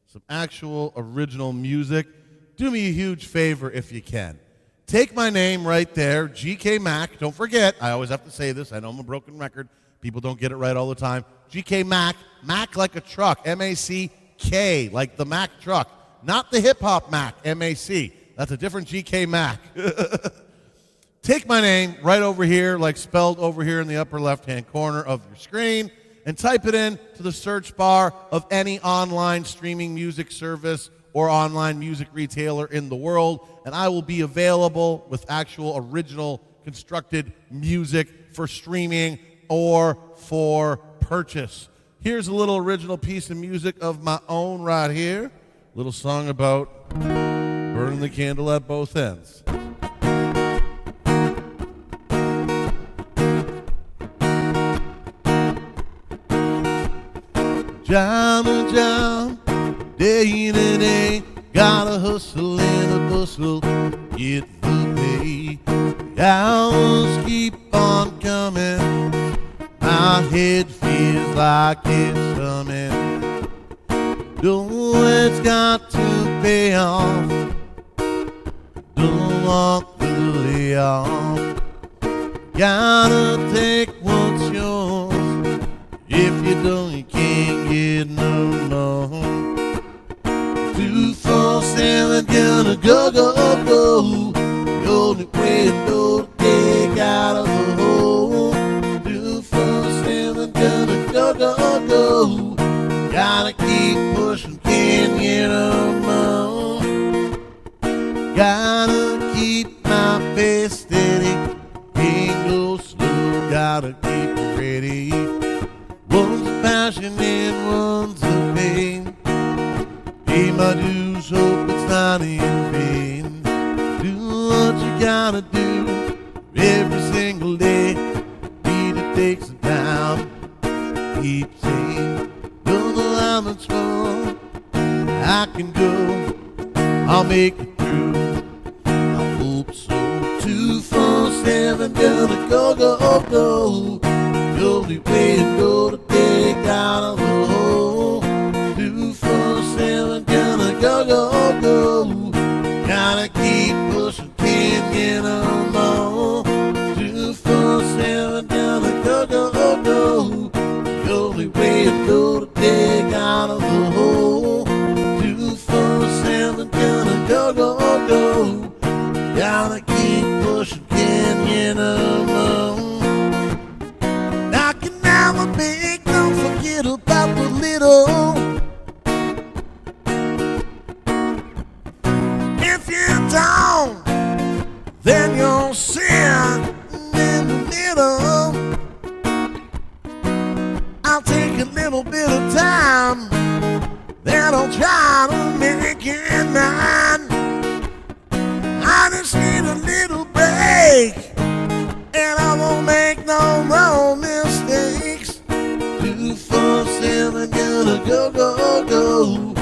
some actual original music. Do me a huge favor if you can. Take my name right there, GK Mack. Don't forget, I always have to say this. I know I'm a broken record. People don't get it right all the time. GK Mack, Mack like a truck, M-A-C-K, like the Mack truck. Not the hip-hop Mack, M-A-C. That's a different GK Mack. Take my name right over here, like spelled over here in the upper left-hand corner of your screen, and type it in to the search bar of any online streaming music service or online music retailer in the world, and I will be available with actual original constructed music for streaming or for purchase. Here's a little original piece of music of my own right here. A little song about burning the candle at both ends. Job to job, day to day, gotta hustle and a bustle, get the pay. The hours keep on coming, my head feels like it's humming. Know it's got to pay off, don't want to lay off. Gotta take what's yours, if you don't, you can't get no more. 247 gonna go, go, go. The only way to know to dig out of the hole. 247 gonna go, go, go. Gotta keep pushing, can't get no more. Gotta keep my face steady, can't go slow, gotta keep it ready. One's a passion and one's a pain. Pay my dues, hope it's not in vain. Do what you gotta do every single day. Need to take some time, keep saying, don't know how much more I can go. I'll make it through, I hope so. 247 gonna go, go, go. The only way to go to dig out of the hole. 247 gonna go, go, go. Gotta keep pushing, can't get no more. 247 gonna go, go, go. The only way to go to dig out of the hole. 247 gonna go, go, go. Gotta keep pushing, can't get no more. Now the big, don't forget about the little. If you don't, then you'll sit in the middle. I'll take a little bit of time, then I'll try to make it mine. I just need a little break, and I won't make no more mistakes. 247 gonna go, go, go.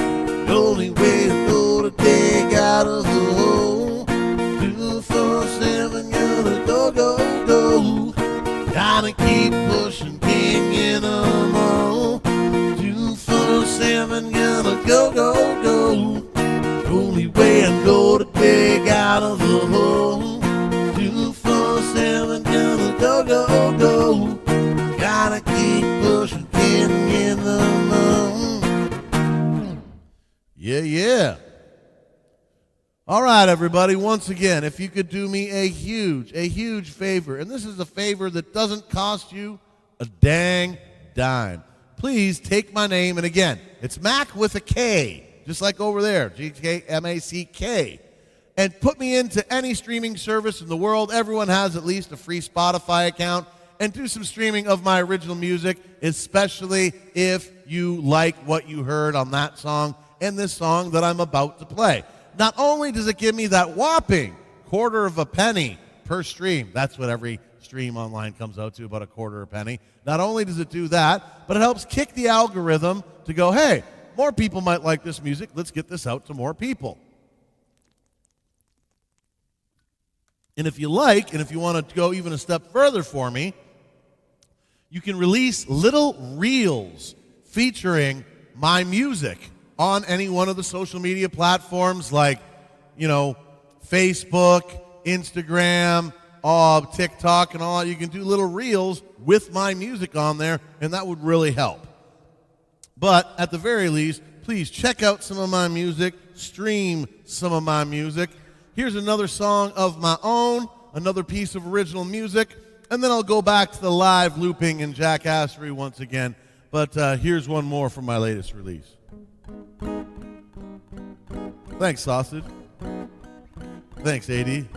The only way to go to dig out of the hole. 247 gonna go, go, go. Gotta keep pushing, can't get no more. 247 gonna go, go, go. The only way to go to dig out of the hole. 247 gonna go, go, go. Gotta keep pushing, can't get no more. Yeah, yeah. All right, everybody, once again, if you could do me a huge favor, and this is a favor that doesn't cost you a dang dime. Please take my name, and again, it's Mack with a K, just like over there, G-K-M-A-C-K. And put me into any streaming service in the world. Everyone has at least a free Spotify account. And do some streaming of my original music, especially if you like what you heard on that song and this song that I'm about to play. Not only does it give me that whopping quarter of a penny per stream, that's what every stream online comes out to, about a quarter of a penny. Not only does it do that, but it helps kick the algorithm to go, hey, more people might like this music. Let's get this out to more people. And if you like, and if you want to go even a step further for me, you can release little reels featuring my music on any one of the social media platforms like, Facebook, Instagram, TikTok, and all that. You can do little reels with my music on there, and that would really help. But at the very least, please check out some of my music, stream some of my music. Here's another song of my own, another piece of original music, and then I'll go back to the live looping and jackassery once again. But here's one more from my latest release. Thanks, Sausage. Thanks, AD.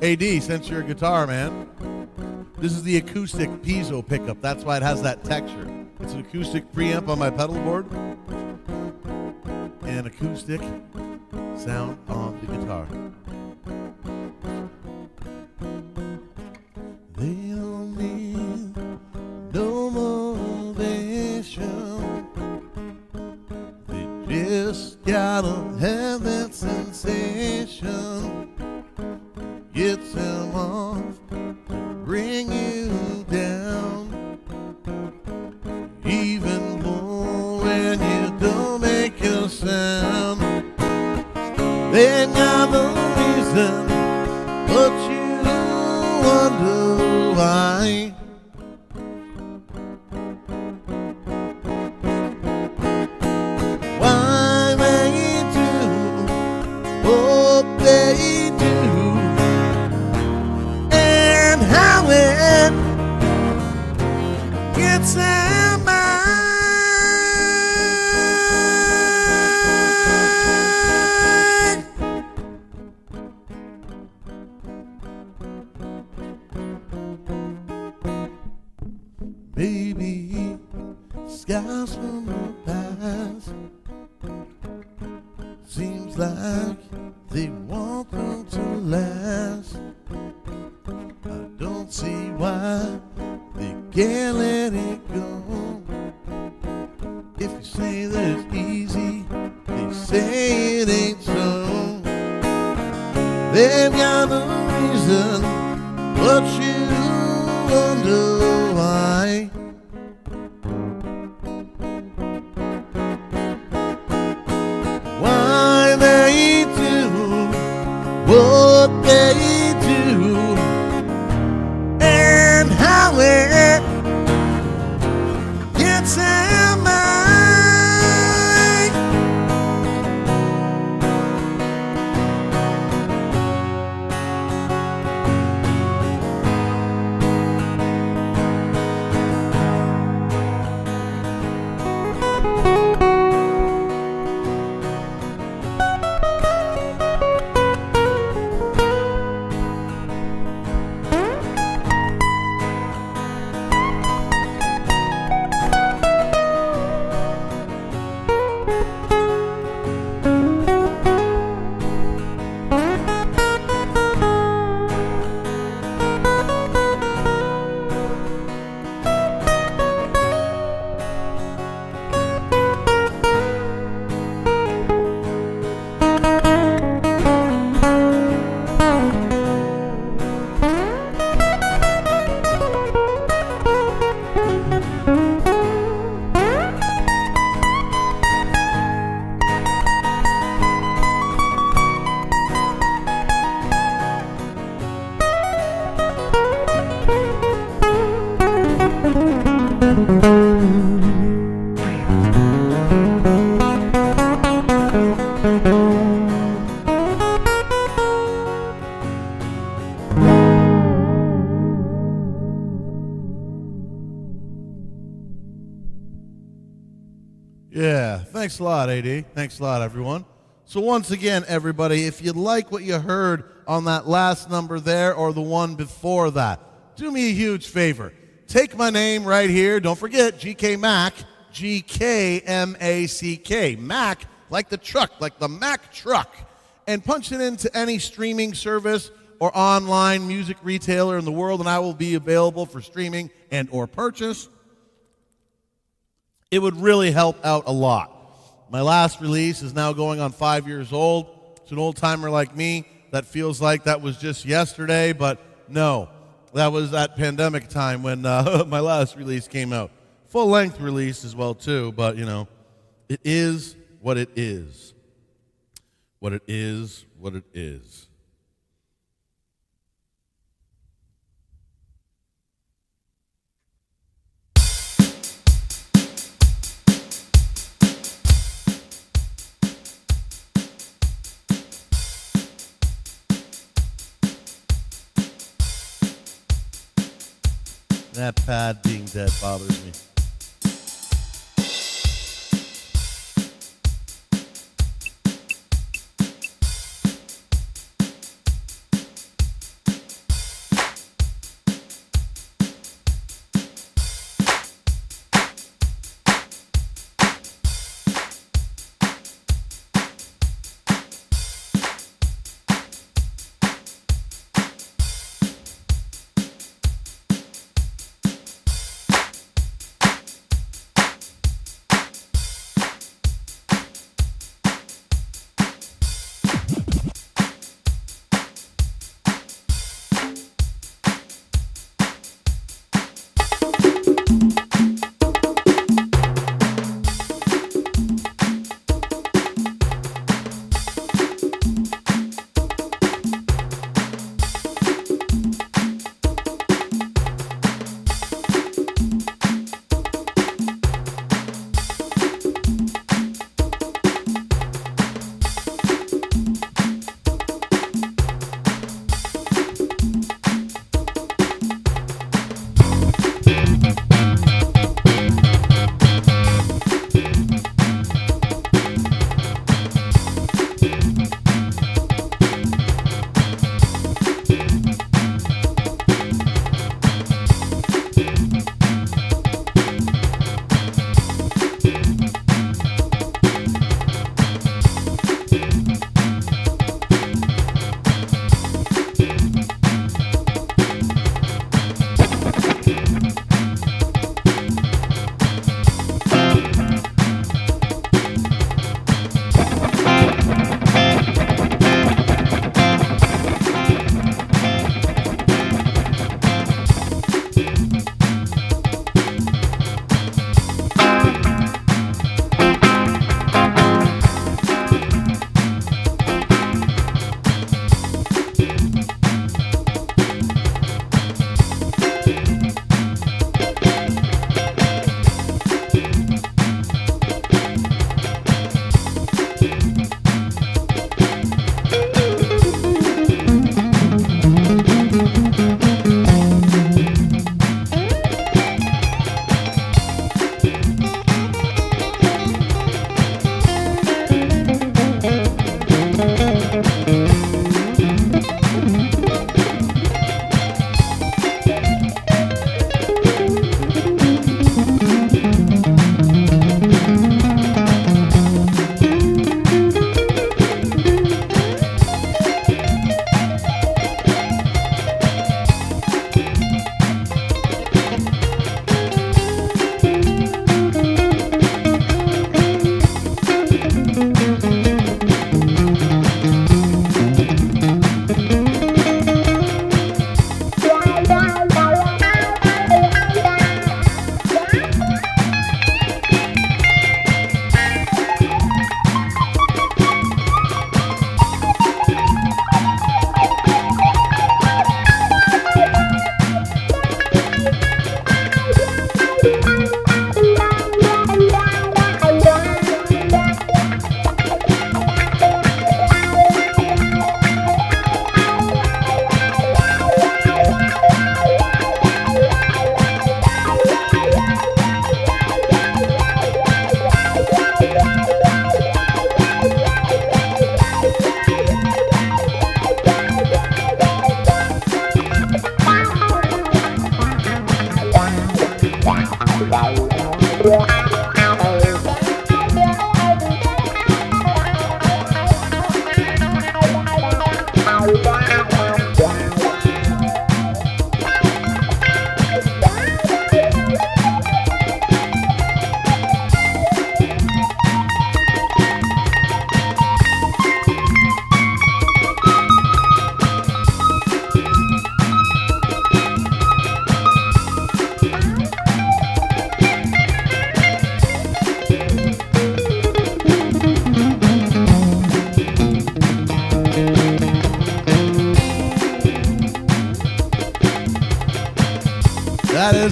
AD, since you're a guitar man, this is the acoustic piezo pickup. That's why it has that texture. It's an acoustic preamp on my pedal board and acoustic sound on the guitar. They don't need no motivation. They just gotta have that sensation. Gets them off to bring you down. Even more when you don't make a sound. They got no reason, but you wonder why. Why they do what they do, and how it gets in my baby, skies from the past. Seems like they want them to last. I don't see why they can't let it go. If you say that it's easy, they say it ain't so. They've got no reason, but you wonder why. Why they do what they do, and how it gets in my Yeah, thanks a lot, AD. Thanks a lot, everyone. So once again, everybody, if you like what you heard on that last number there or the one before that, do me a huge favor. Take my name right here. Don't forget, GK Mack, G-K-M-A-C-K. Mack, like the truck, like the Mack truck. And punch it into any streaming service or online music retailer in the world, and I will be available for streaming and or purchase. It would really help out a lot. My last release is now going on 5 years old. So an old-timer like me that feels like that was just yesterday, but no, that was that pandemic time when my last release came out. Full-length release as well, too, but, you know, it is what it is. What it is, what it is. That pad being dead bothers me.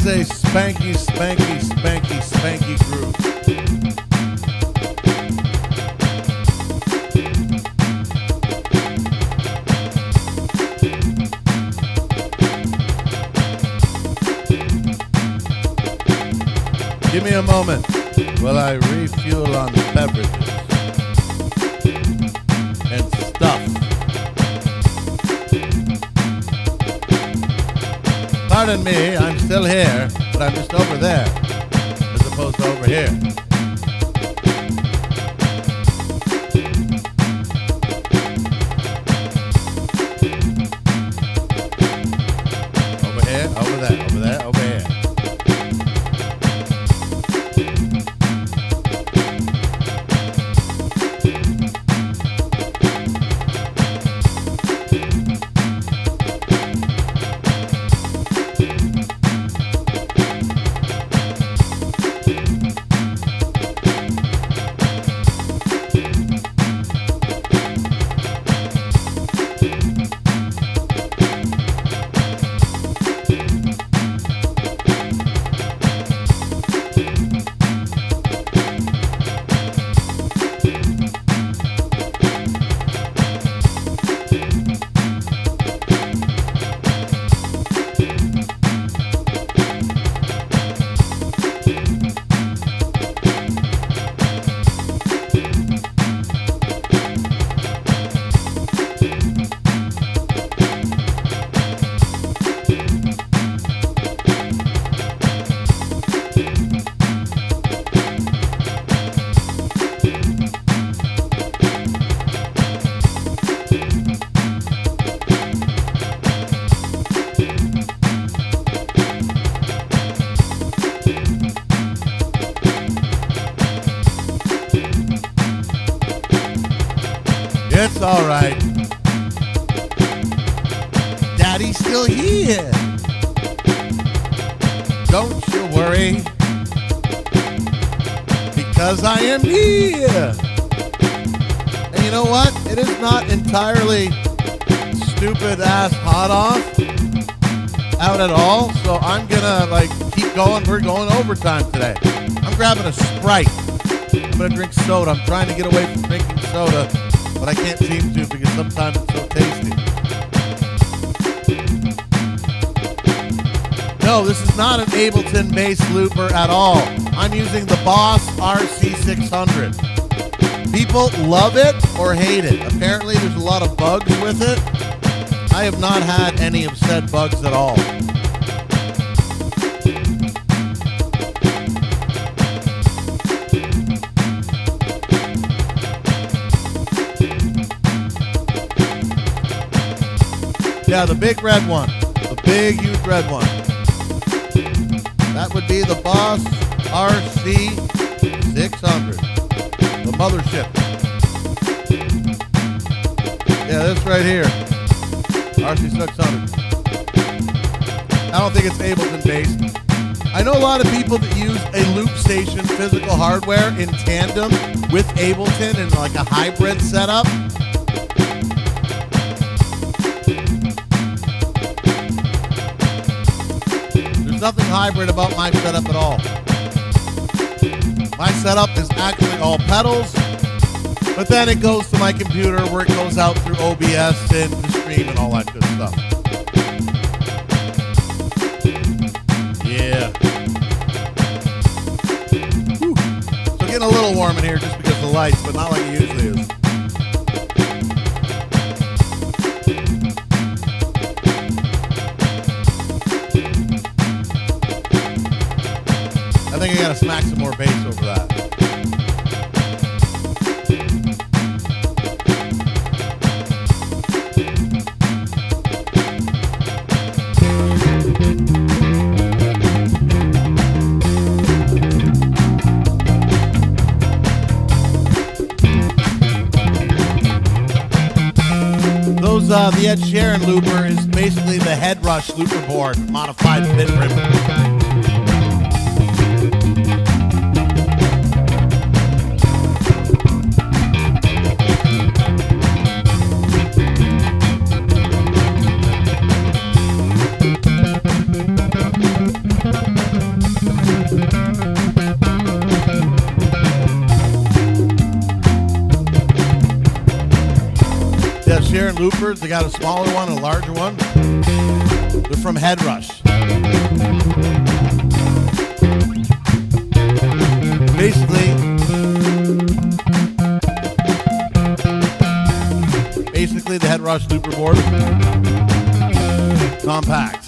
a spanky, spanky, spanky, spanky groove. Give me a moment while I refuel on beverages and stuff. Pardon me, I'm still here, but I'm just over there as opposed to over here. Over here, over there, over there, over here. It's all right. Daddy's still here. Don't you worry, because I am here. And you know what? It is not entirely stupid ass hot off out at all. So I'm gonna keep going. We're going overtime today. I'm grabbing a Sprite. I'm gonna drink soda. I'm trying to get away from drinking soda, but I can't seem to because sometimes it's so tasty. No, this is not an Ableton bass looper at all. I'm using the Boss RC600. People love it or hate it. Apparently there's a lot of bugs with it. I have not had any of said bugs at all. Yeah, the big red one. The big, huge red one. That would be the Boss RC600. The mothership. Yeah, this right here. RC600. I don't think it's Ableton based. I know a lot of people that use a loop station physical hardware in tandem with Ableton in like a hybrid setup. Nothing hybrid about my setup at all. My setup is actually all pedals, but then it goes to my computer where it goes out through OBS and the stream and all that good stuff. Yeah. Whew. So getting a little warm in here just because of the lights, but not like it usually is. I think I gotta smack some more bass over that. The Ed Sheeran looper is basically the Head Rush looper board modified bit ripper. Burgers here in Loopers. They got a smaller one, a larger one. They're from Head Rush. Basically the Head Rush Looper board. Compact.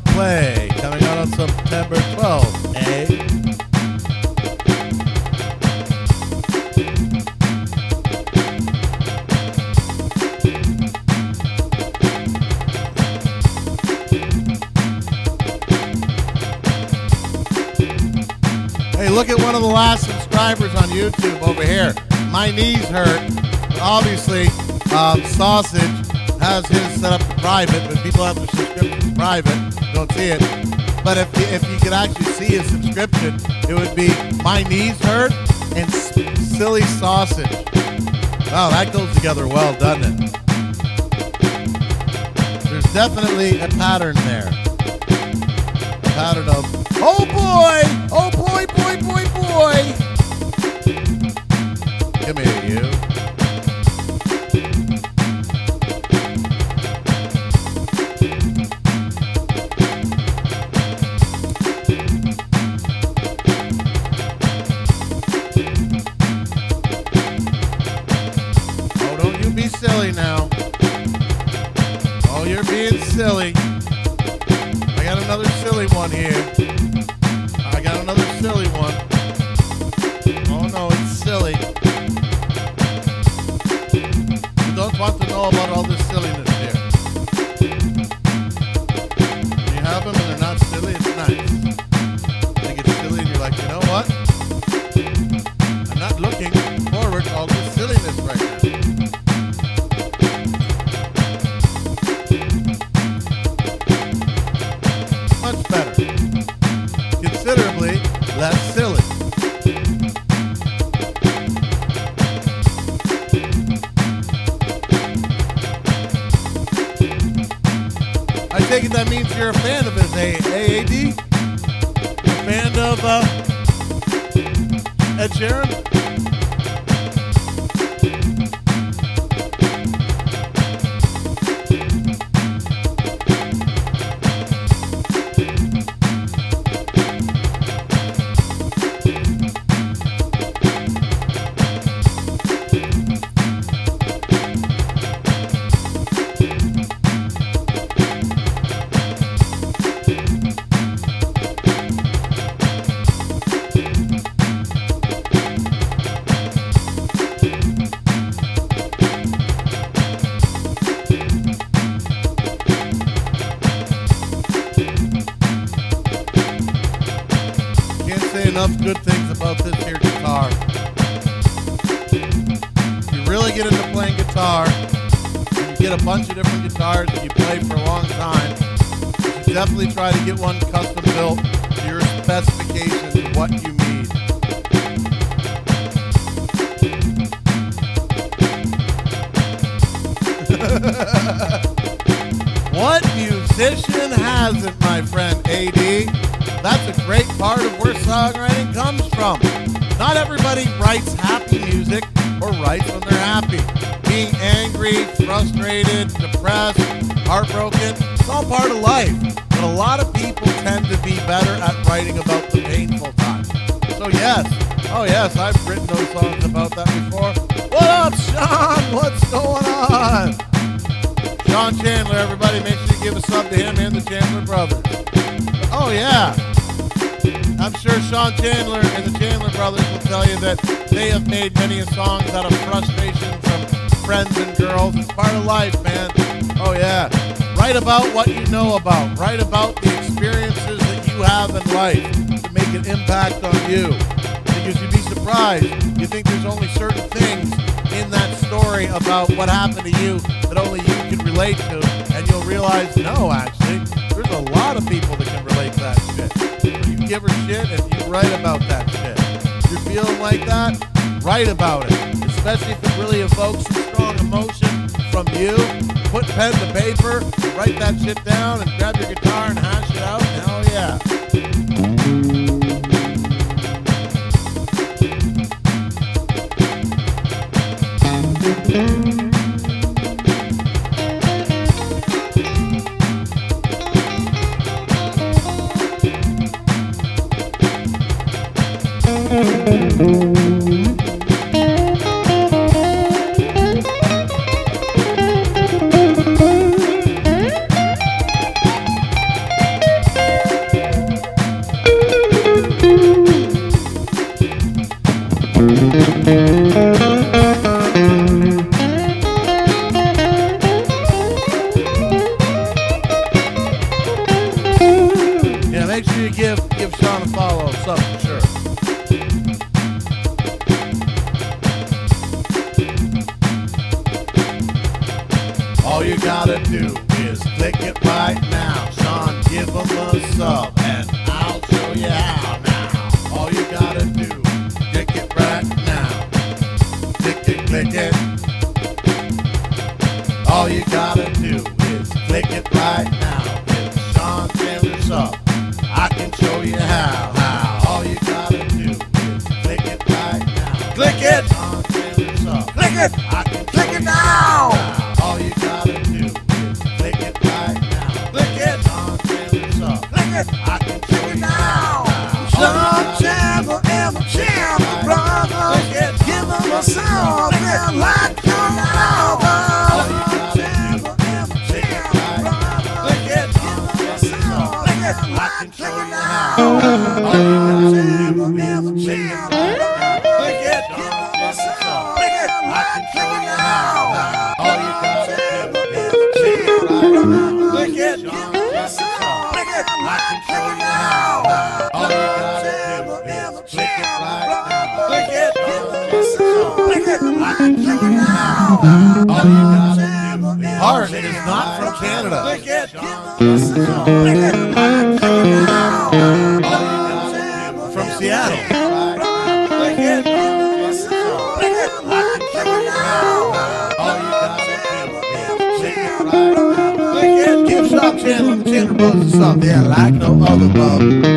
Play, coming out on September 12th, eh? Hey, look at one of the last subscribers on YouTube over here. My knees hurt. But obviously, Sausage has his set up to private, but people have their subscription to private. Don't see it. But if you could actually see his subscription, it would be My Knees Hurt and Silly Sausage. Wow, that goes together well, doesn't it? There's definitely a pattern there. A pattern of, oh boy! Oh boy, boy, boy, boy! Come here, you. Silly now. Oh, you're being silly. I got another silly one here. I got another silly one. Oh no, it's silly. You don't want to know about all this silliness here. When you have them and they're not silly, it's nice. They get silly and you're like, you know what? I'm not looking forward to all this silliness right now. take it that means you're a fan of his, AAD? A fan of Ed Sheeran? Enough good things about this here guitar. If you really get into playing guitar, you get a bunch of different guitars that you play for a long time, you should definitely try to get one custom built to your specifications of what you need. What musician hasn't, my friend AD? That's a great part of where songwriting comes from. Not everybody writes happy music or writes when they're happy. Being angry, frustrated, depressed, heartbroken, it's all part of life. But a lot of people tend to be better at writing about the painful times. So yes, oh yes, I've written those songs about that before. What up, Sean? What's going on? Sean Chandler, everybody, make sure you give a sub to him and the Chandler brothers. Oh yeah. I'm sure Sean Chandler and the Chandler brothers will tell you that they have made many songs out of frustration from friends and girls. It's part of life, man. Oh yeah. Write about what you know about. Write about the experiences that you have in life to make an impact on you. Because you'd be surprised. You think there's only certain things in that story about what happened to you that only you can relate to, and you'll realize, no, actually, there's a lot of people that can relate to that shit. You give her shit and you write about that shit. If you're feeling like that, write about it. Especially if it really evokes some strong emotion from you. Put pen to paper, write that shit down, and grab your guitar and hash it out. Hell yeah. Yeah, make sure you give Sean a follow, sub for sure. All you gotta do is click it right now. Sean, give him a sub, and I'll show you how now. All you gotta do, click it right now. Click it, click it. All you gotta do is click it right now. Give Sean Chandler sub. I can show you how. All you gotta do is click it right now. Click it. Sean Chandler sub. Click it. I can click it now. All you gotta do is click it right now. Click it. Sean Chandler sub. Click it. I can show you now. Sean Chandler and the Chandler brothers. Give them a song and like your lover. Chandler and the Chandler brothers. Give them a song and like your lover. Chandler and the Chandler brothers. Give them a song and like your lover. All you gotta do is Click it, give me a song. Click it, I can show you how. all you gotta do is click it right now. Click it, give me a song. Click it, I can show you how. All you gotta do is Art is not from Canada. Click it, give me a song. Click it, I can show you how. all you gotta do From Seattle. Click it, give me a song. Click it, I can show you how. all you gotta do is click it right now. Click it, Give Sean Chandler Brothers is something like no other bub.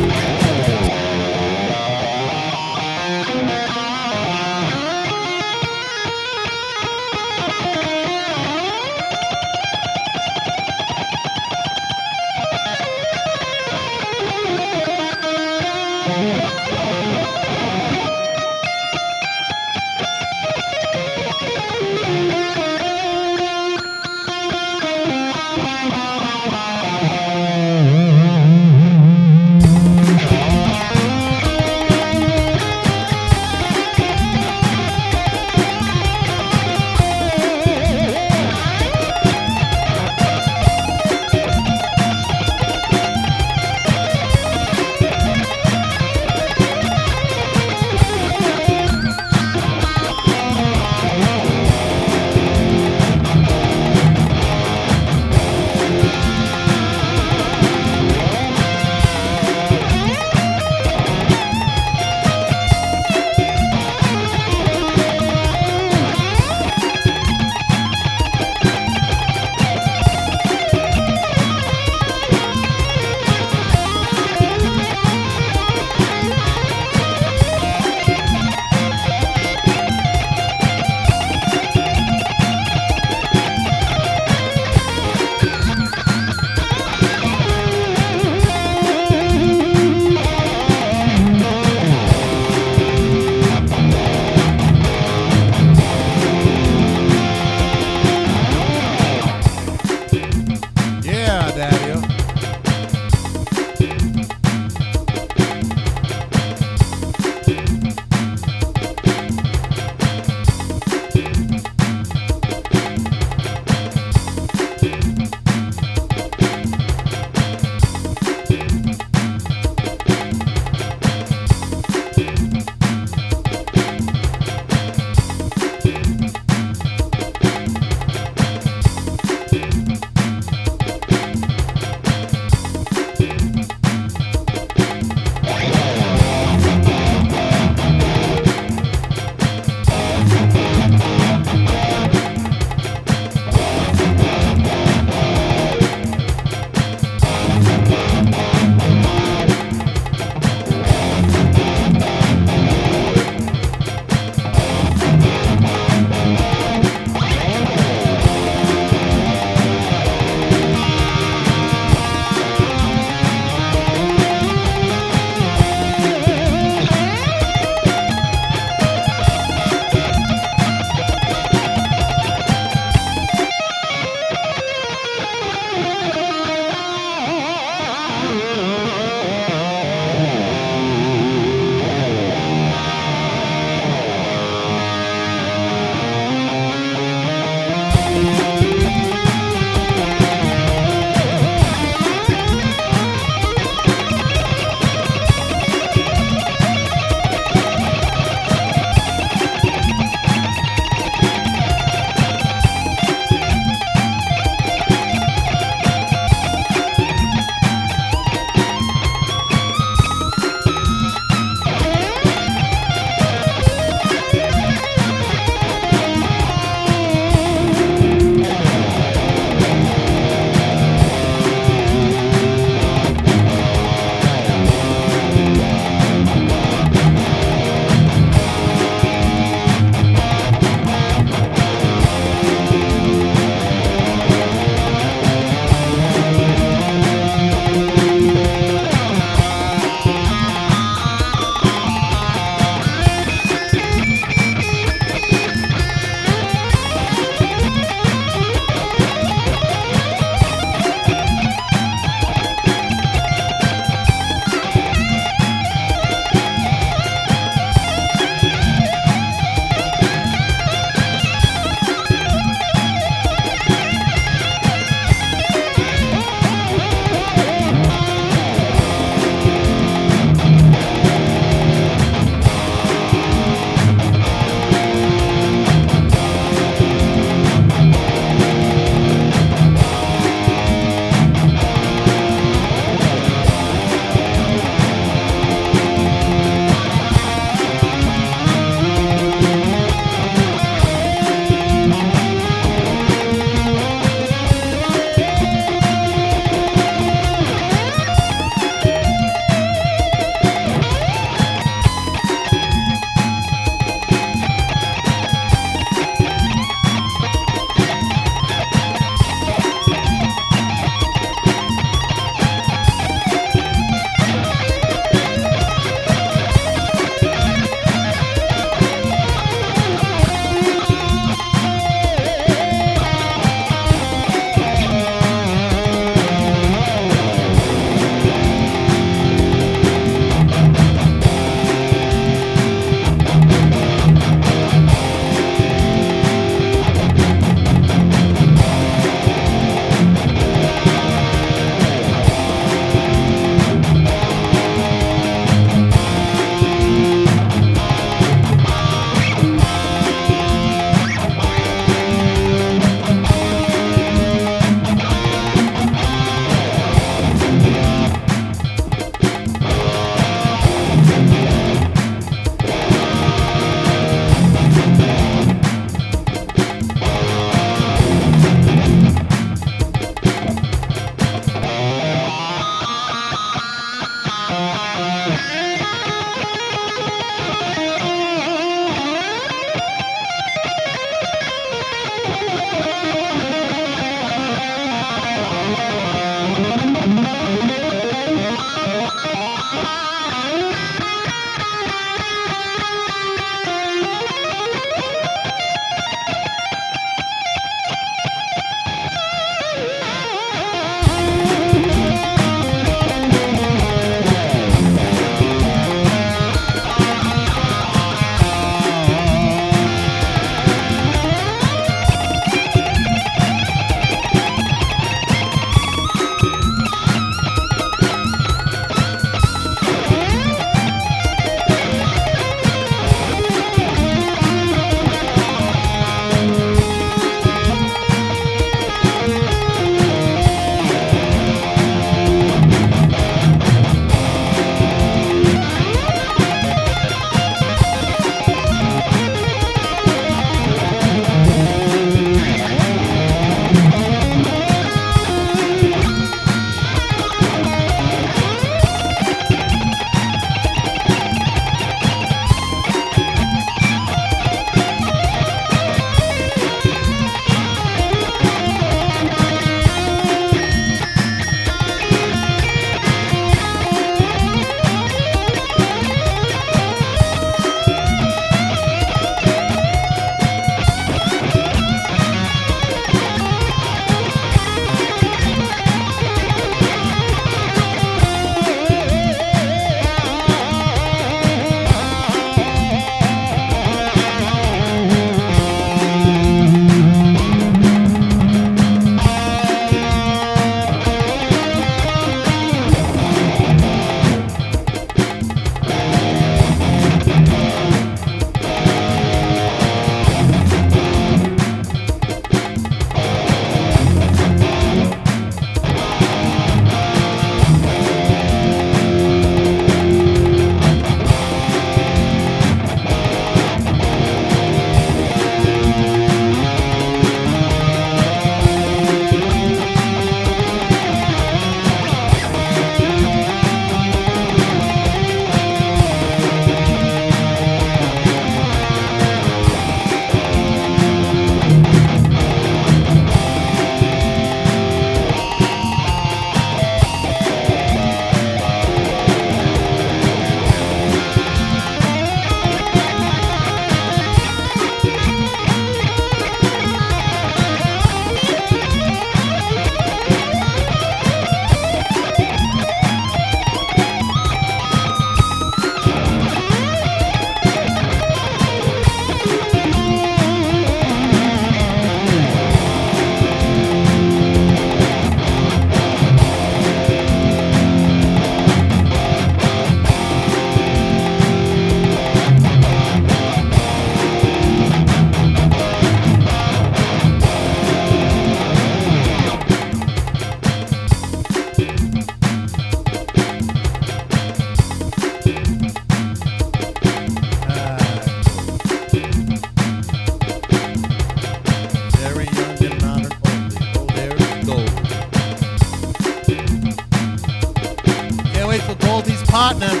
partner,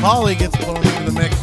Paulie, gets thrown into the mix.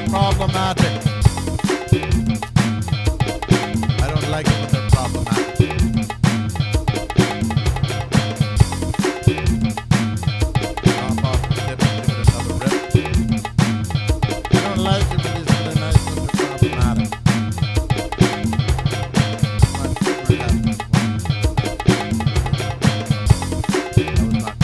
Problematic. I don't like it when they're problematic. Hop off the tip and give it another rip. I don't like it when it's really nice when they're problematic. My favorite happens. That was not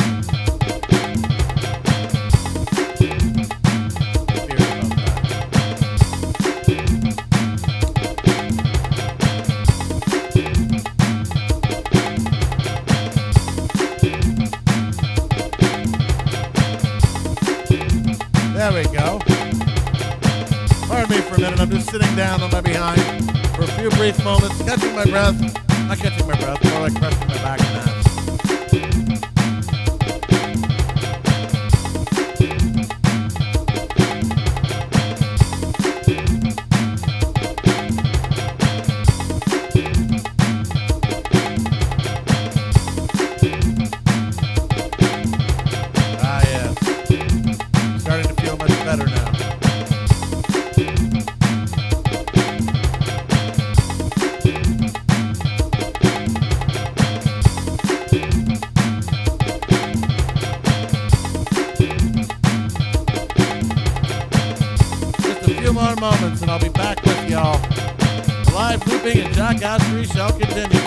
There we go. Pardon me for a minute. I'm just sitting down on my behind for a few brief moments, catching my breath. Not catching my breath, more like resting my back and ass. Better now. Just a few more moments and I'll be back with y'all. Live looping and Jackassery shall continue.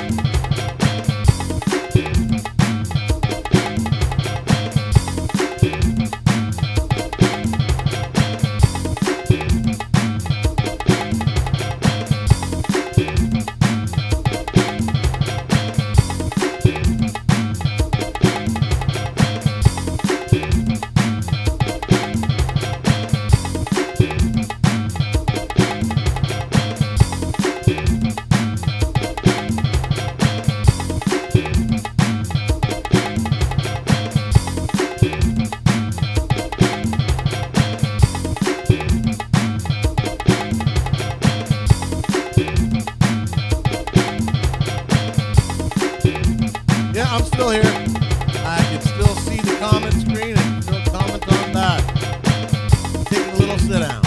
Yeah, I'm still here. I can still see the comment screen and still comment on that. Taking a little sit down.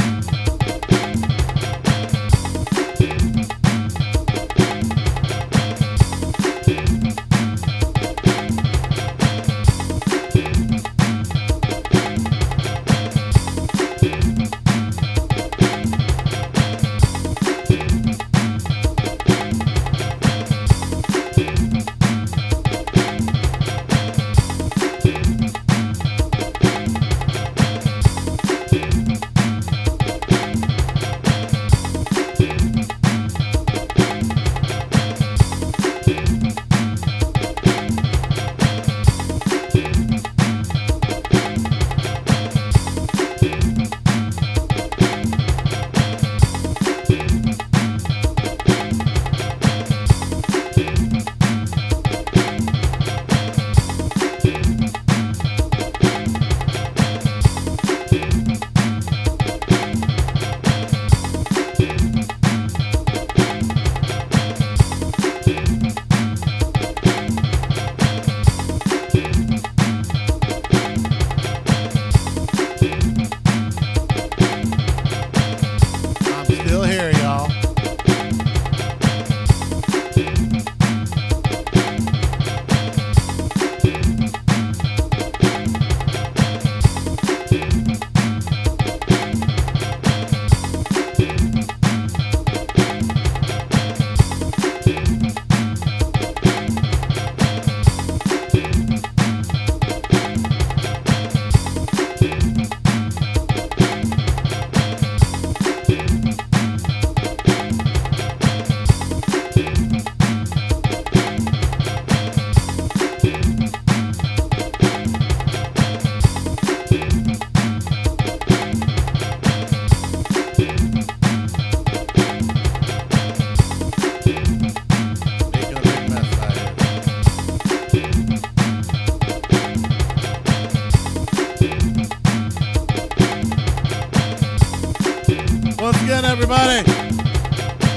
in, everybody.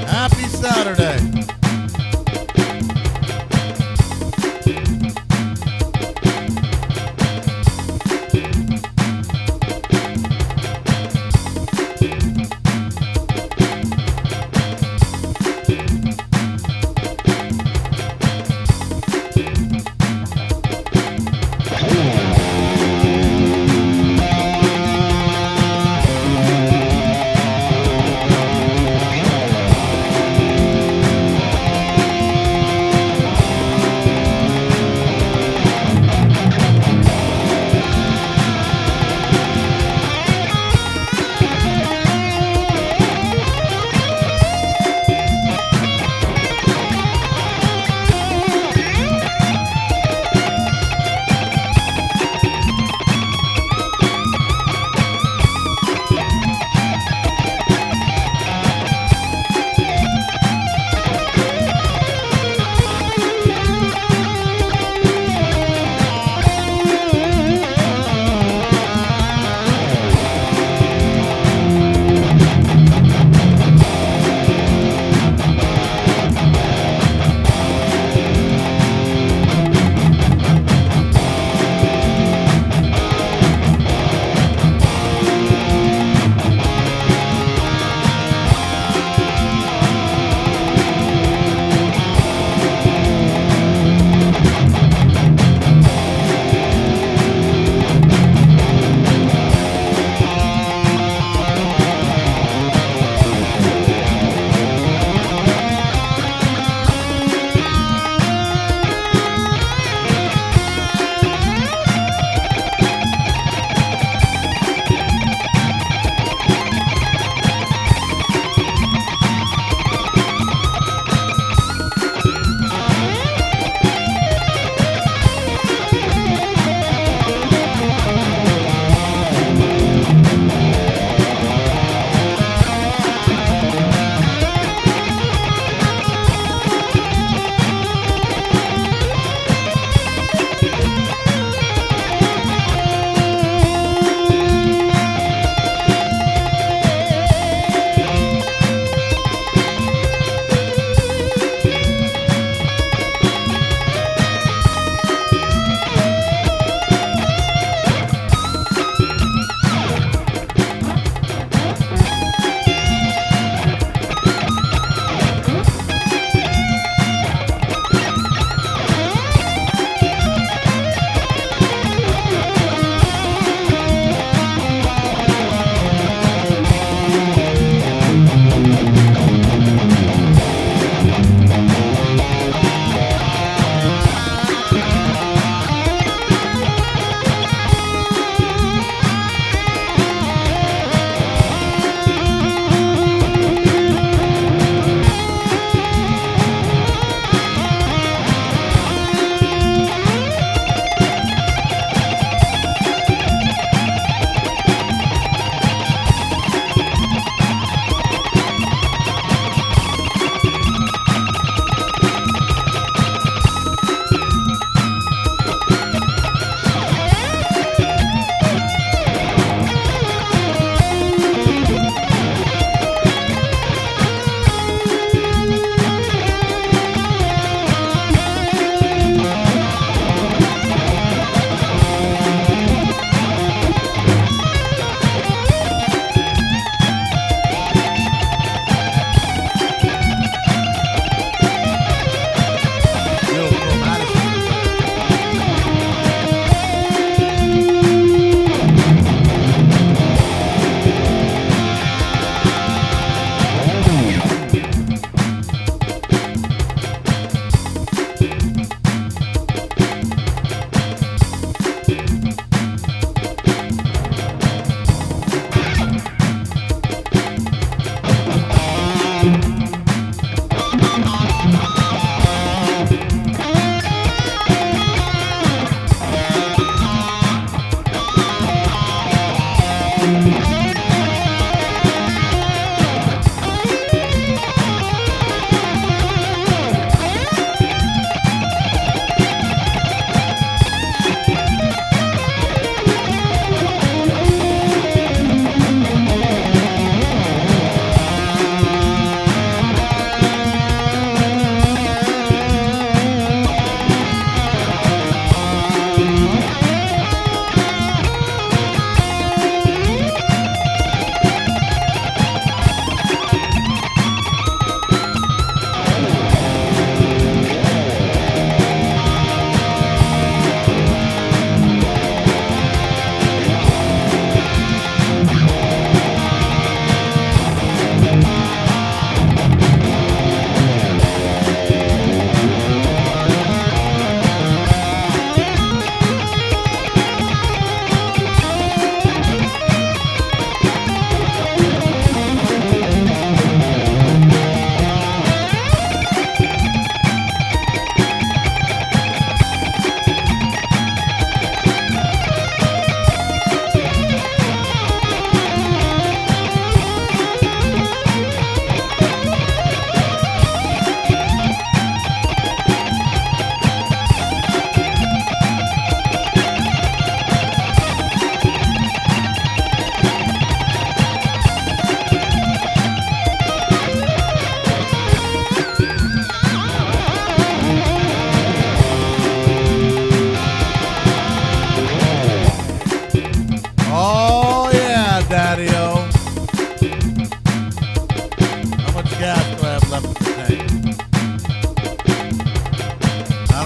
Happy Saturday.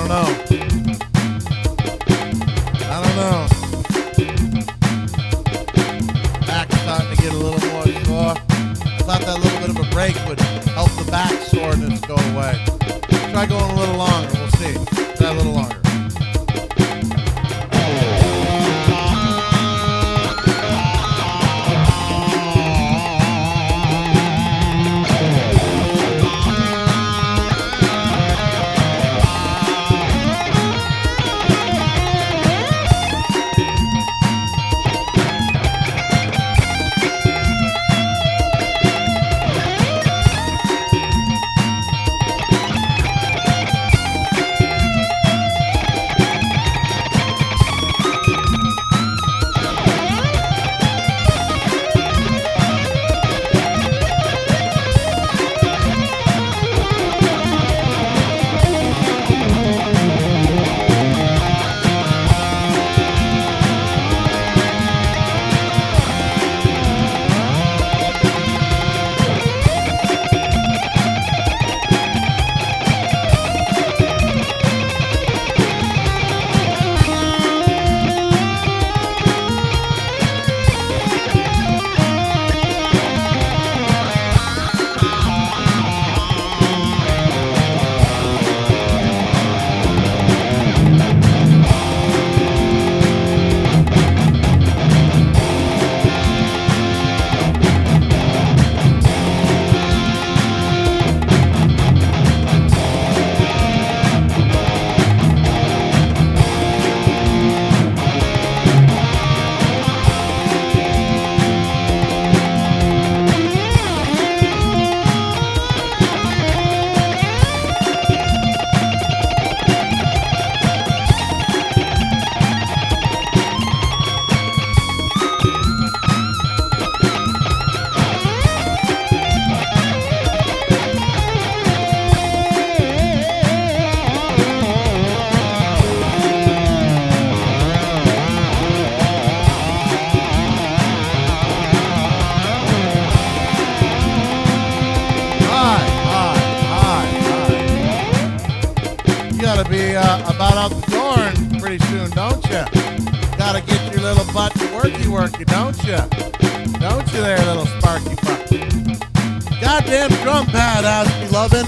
don't know. I don't know. Back's starting to get a little more sore. I thought that little bit of a break would help the back soreness go away. Try going a little longer. We'll see. Try a little longer. Gotta be about out the door and pretty soon, don't you? Gotta get your little butt to worky, don't you? Don't you there, little sparky butt? Goddamn drum pad has me loving.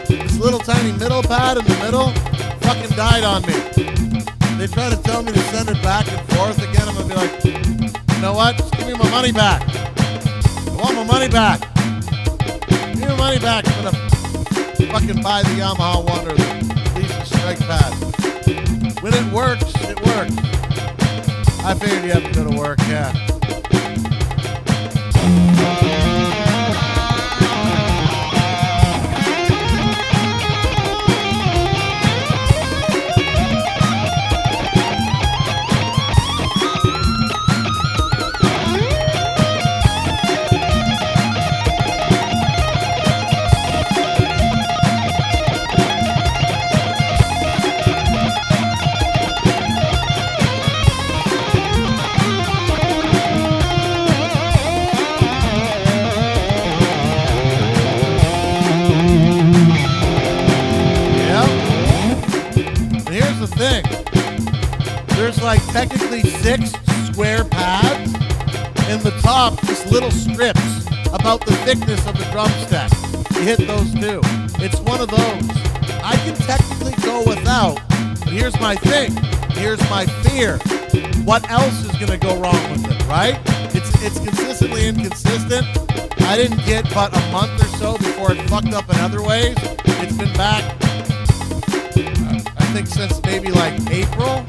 This little tiny middle pad in the middle fucking died on me. They try to tell me to send it back and forth again. I'm gonna be like, you know what? Just give me my money back. I want my money back. Give me my money back. I'm gonna fucking buy the Yamaha one or the strike pad. When it works, it works. I figured you have to go to work, yeah. Thing. There's like technically 6 square pads. In the top, just little strips about the thickness of the drum stack. You hit those too. It's one of those. I can technically go without, but here's my thing. Here's my fear. What else is gonna go wrong with it, right? It's consistently inconsistent. I didn't get but a month or so before it fucked up in other ways. It's been back I think since maybe like April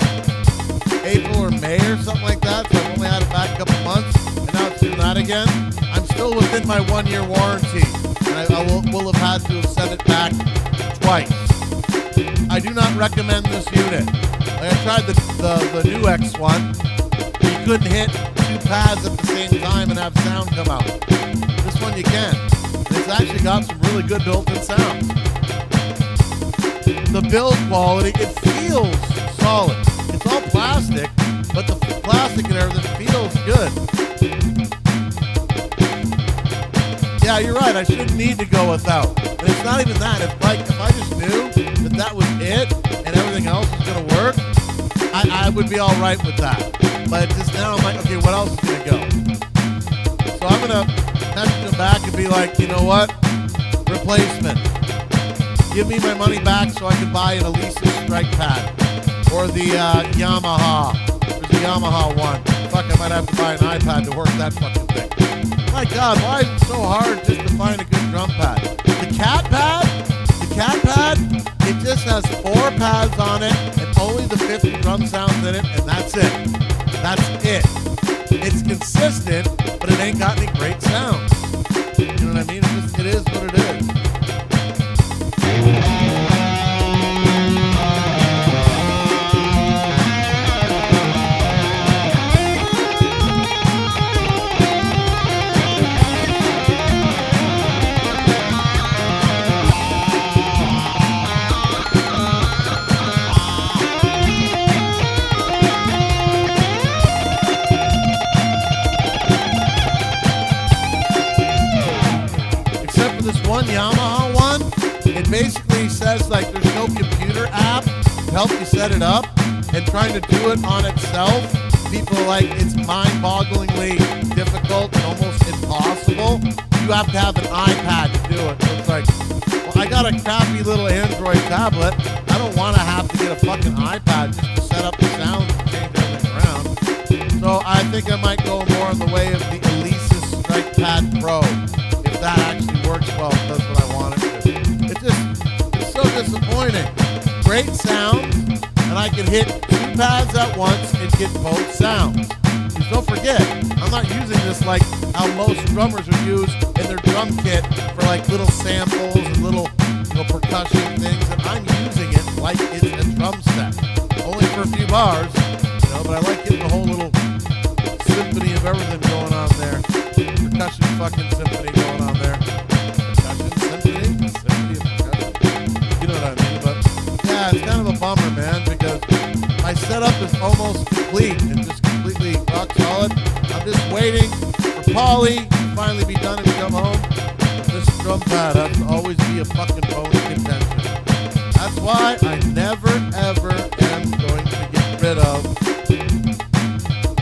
or May or something like that. So I've only had it back a couple months, and now it's doing that again. I'm still within my 1-year warranty, and I will have had to have sent it back twice. I do not recommend this unit. Like I tried the new X1. You couldn't hit 2 pads at the same time and have sound come out. This one you can. It's actually got some really good built-in sound. The build quality, it feels solid. It's all plastic, but the plastic and everything feels good. Yeah, you're right. I shouldn't need to go without. And it's not even that. If I just knew that was it and everything I would be all right with that. But just now I'm like, okay, what else is gonna go? So I'm gonna message them back and be like, you know what? Replacement. Give me my money back so I can buy an Alesis strike pad or the Yamaha. There's a Yamaha one. Fuck, I might have to buy an iPad to work that fucking thing. My God, why is it so hard just to find a good drum pad? The cat pad, it just has 4 pads on it and only the 50 drum sounds in it, and that's it. That's it. It's consistent, but it ain't got any great sounds. You know what I mean? It is what it is. One Yamaha one, it basically says like there's no computer app to help you set it up, and trying to do it on itself, people are like, it's mind-bogglingly difficult and almost impossible. You have to have an iPad to do it. So it's like, well, I got a crappy little Android tablet. I don't want to have to get a fucking iPad just to set up the sounds and change everything around. So I think I might go more in the way of the Alesis Strike Pad Pro. That actually works well, that's what I want it to. It's so disappointing. Great sounds, and I can hit 2 pads at once and get both sounds. Just don't forget, I'm not using this like how most drummers are used in their drum kit for like little samples and little percussion things, and I'm using it like it's a drum set. Only for a few bars, but I like getting the whole little symphony of everything going on there. Percussion fucking symphony going on there. Percussion symphony of percussion. You know what I mean? But yeah, it's kind of a bummer, man, because my setup is almost complete and just completely rock solid. I'm just waiting for Paulie to finally be done and come home. This drum pad has to always be a fucking bone of contention. That's why I never ever am going to get rid of.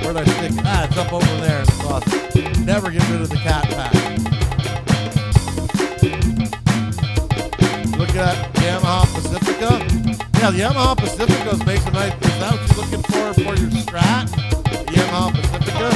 Where'd I stick it? It's up over there in the closet. Never get rid of the cat pad. Look at that Yamaha Pacifica. Yeah, the Yamaha Pacifica makes a nice. Is that what you're looking for your Strat? The Yamaha Pacifica?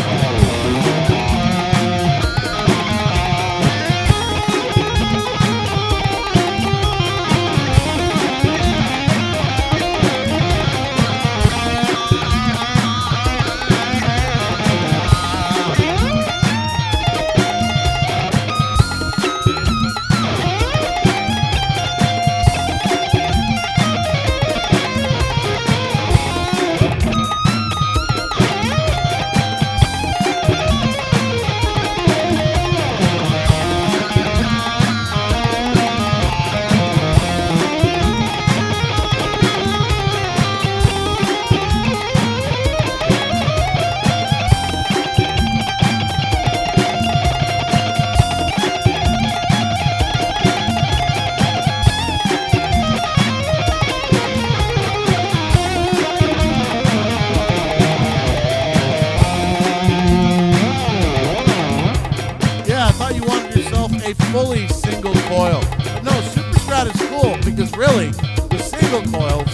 A fully single coil. But no, Super Strat is cool because really, with single coils,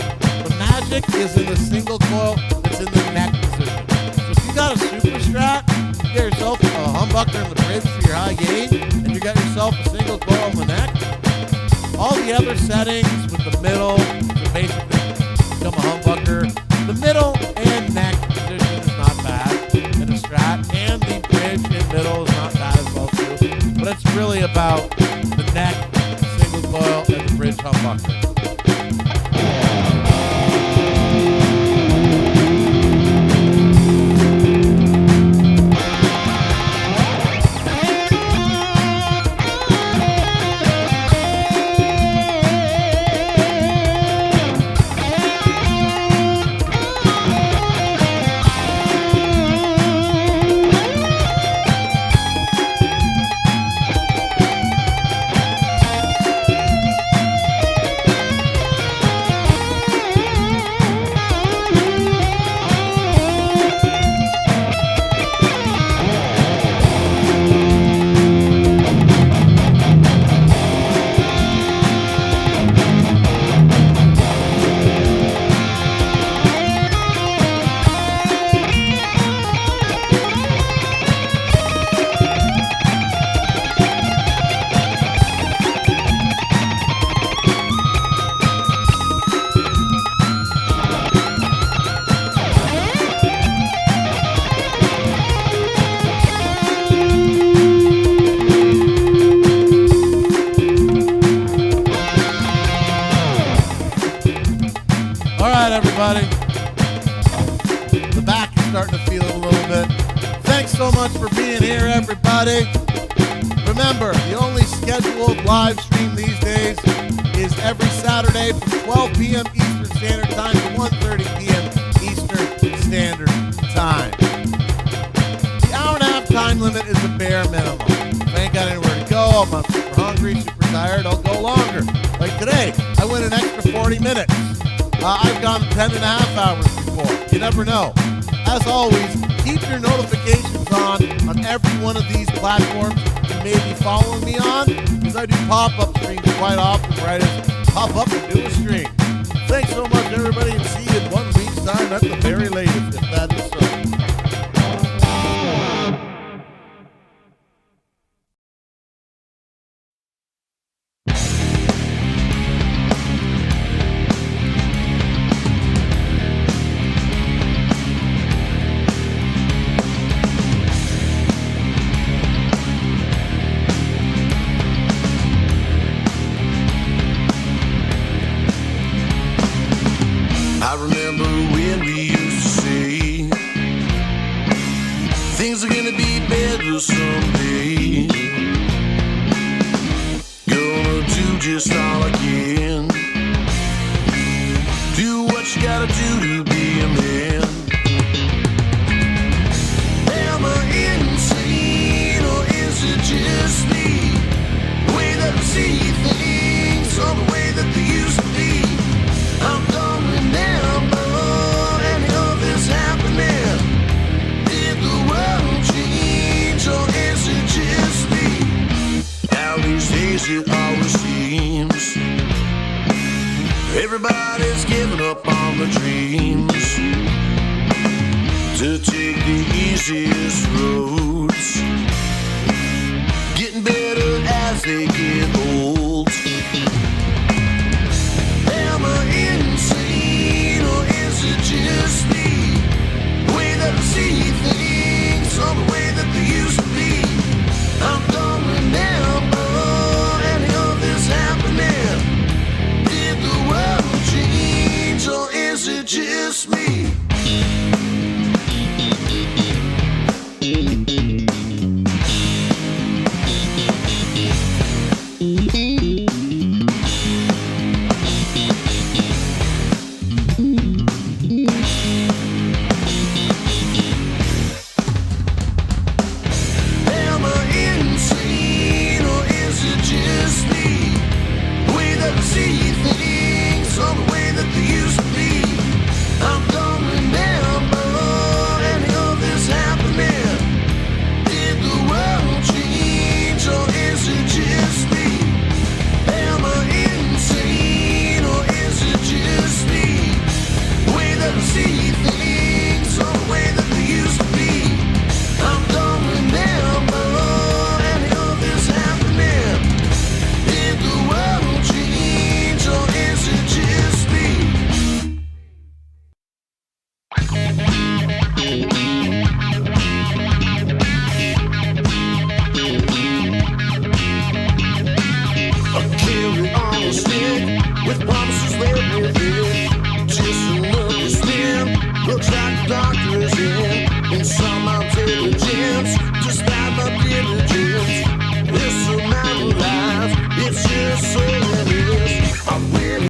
the magic is in the single coil that's in the neck position. So if you got a Super Strat, you get yourself a humbucker in the bridge for your high gain, and you got yourself a single coil in the neck. All the other settings with the middle to basically become a humbucker, the middle and neck position is not bad in a Strat, and the bridge and middle is not bad as well too. But it's really about the neck, single coil, and the bridge humbucker. All right, everybody. The back is starting to feel a little bit. Thanks so much for being here, everybody. Remember, the only scheduled live stream these days is every Saturday from 12 p.m. Eastern Standard Time to 1:30 p.m. Eastern Standard Time. The hour-and-a-half time limit is the bare minimum. If I ain't got anywhere to go, I'm super hungry, super tired, I'll go longer. Like today, I went an extra 40 minutes. I've gone 10 and a half hours before. You never know. As always, keep your notifications on every one of these platforms you may be following me on, because I do pop-up streams quite often where I just pop up and do a stream. Thanks so much, everybody, and see you in 1 week's time at the very latest, if that is so. I remember when we used to say things are gonna be better someday. Gonna do just all I can. Do what you gotta do to be a man. Am I insane or is it just me? The way that I see things or the way that they used to be. I'm done remember any of this happening. Did the world change or is it just me? Now these days it always seems everybody's giving up on the dreams to take the easiest roads, getting better as they get old.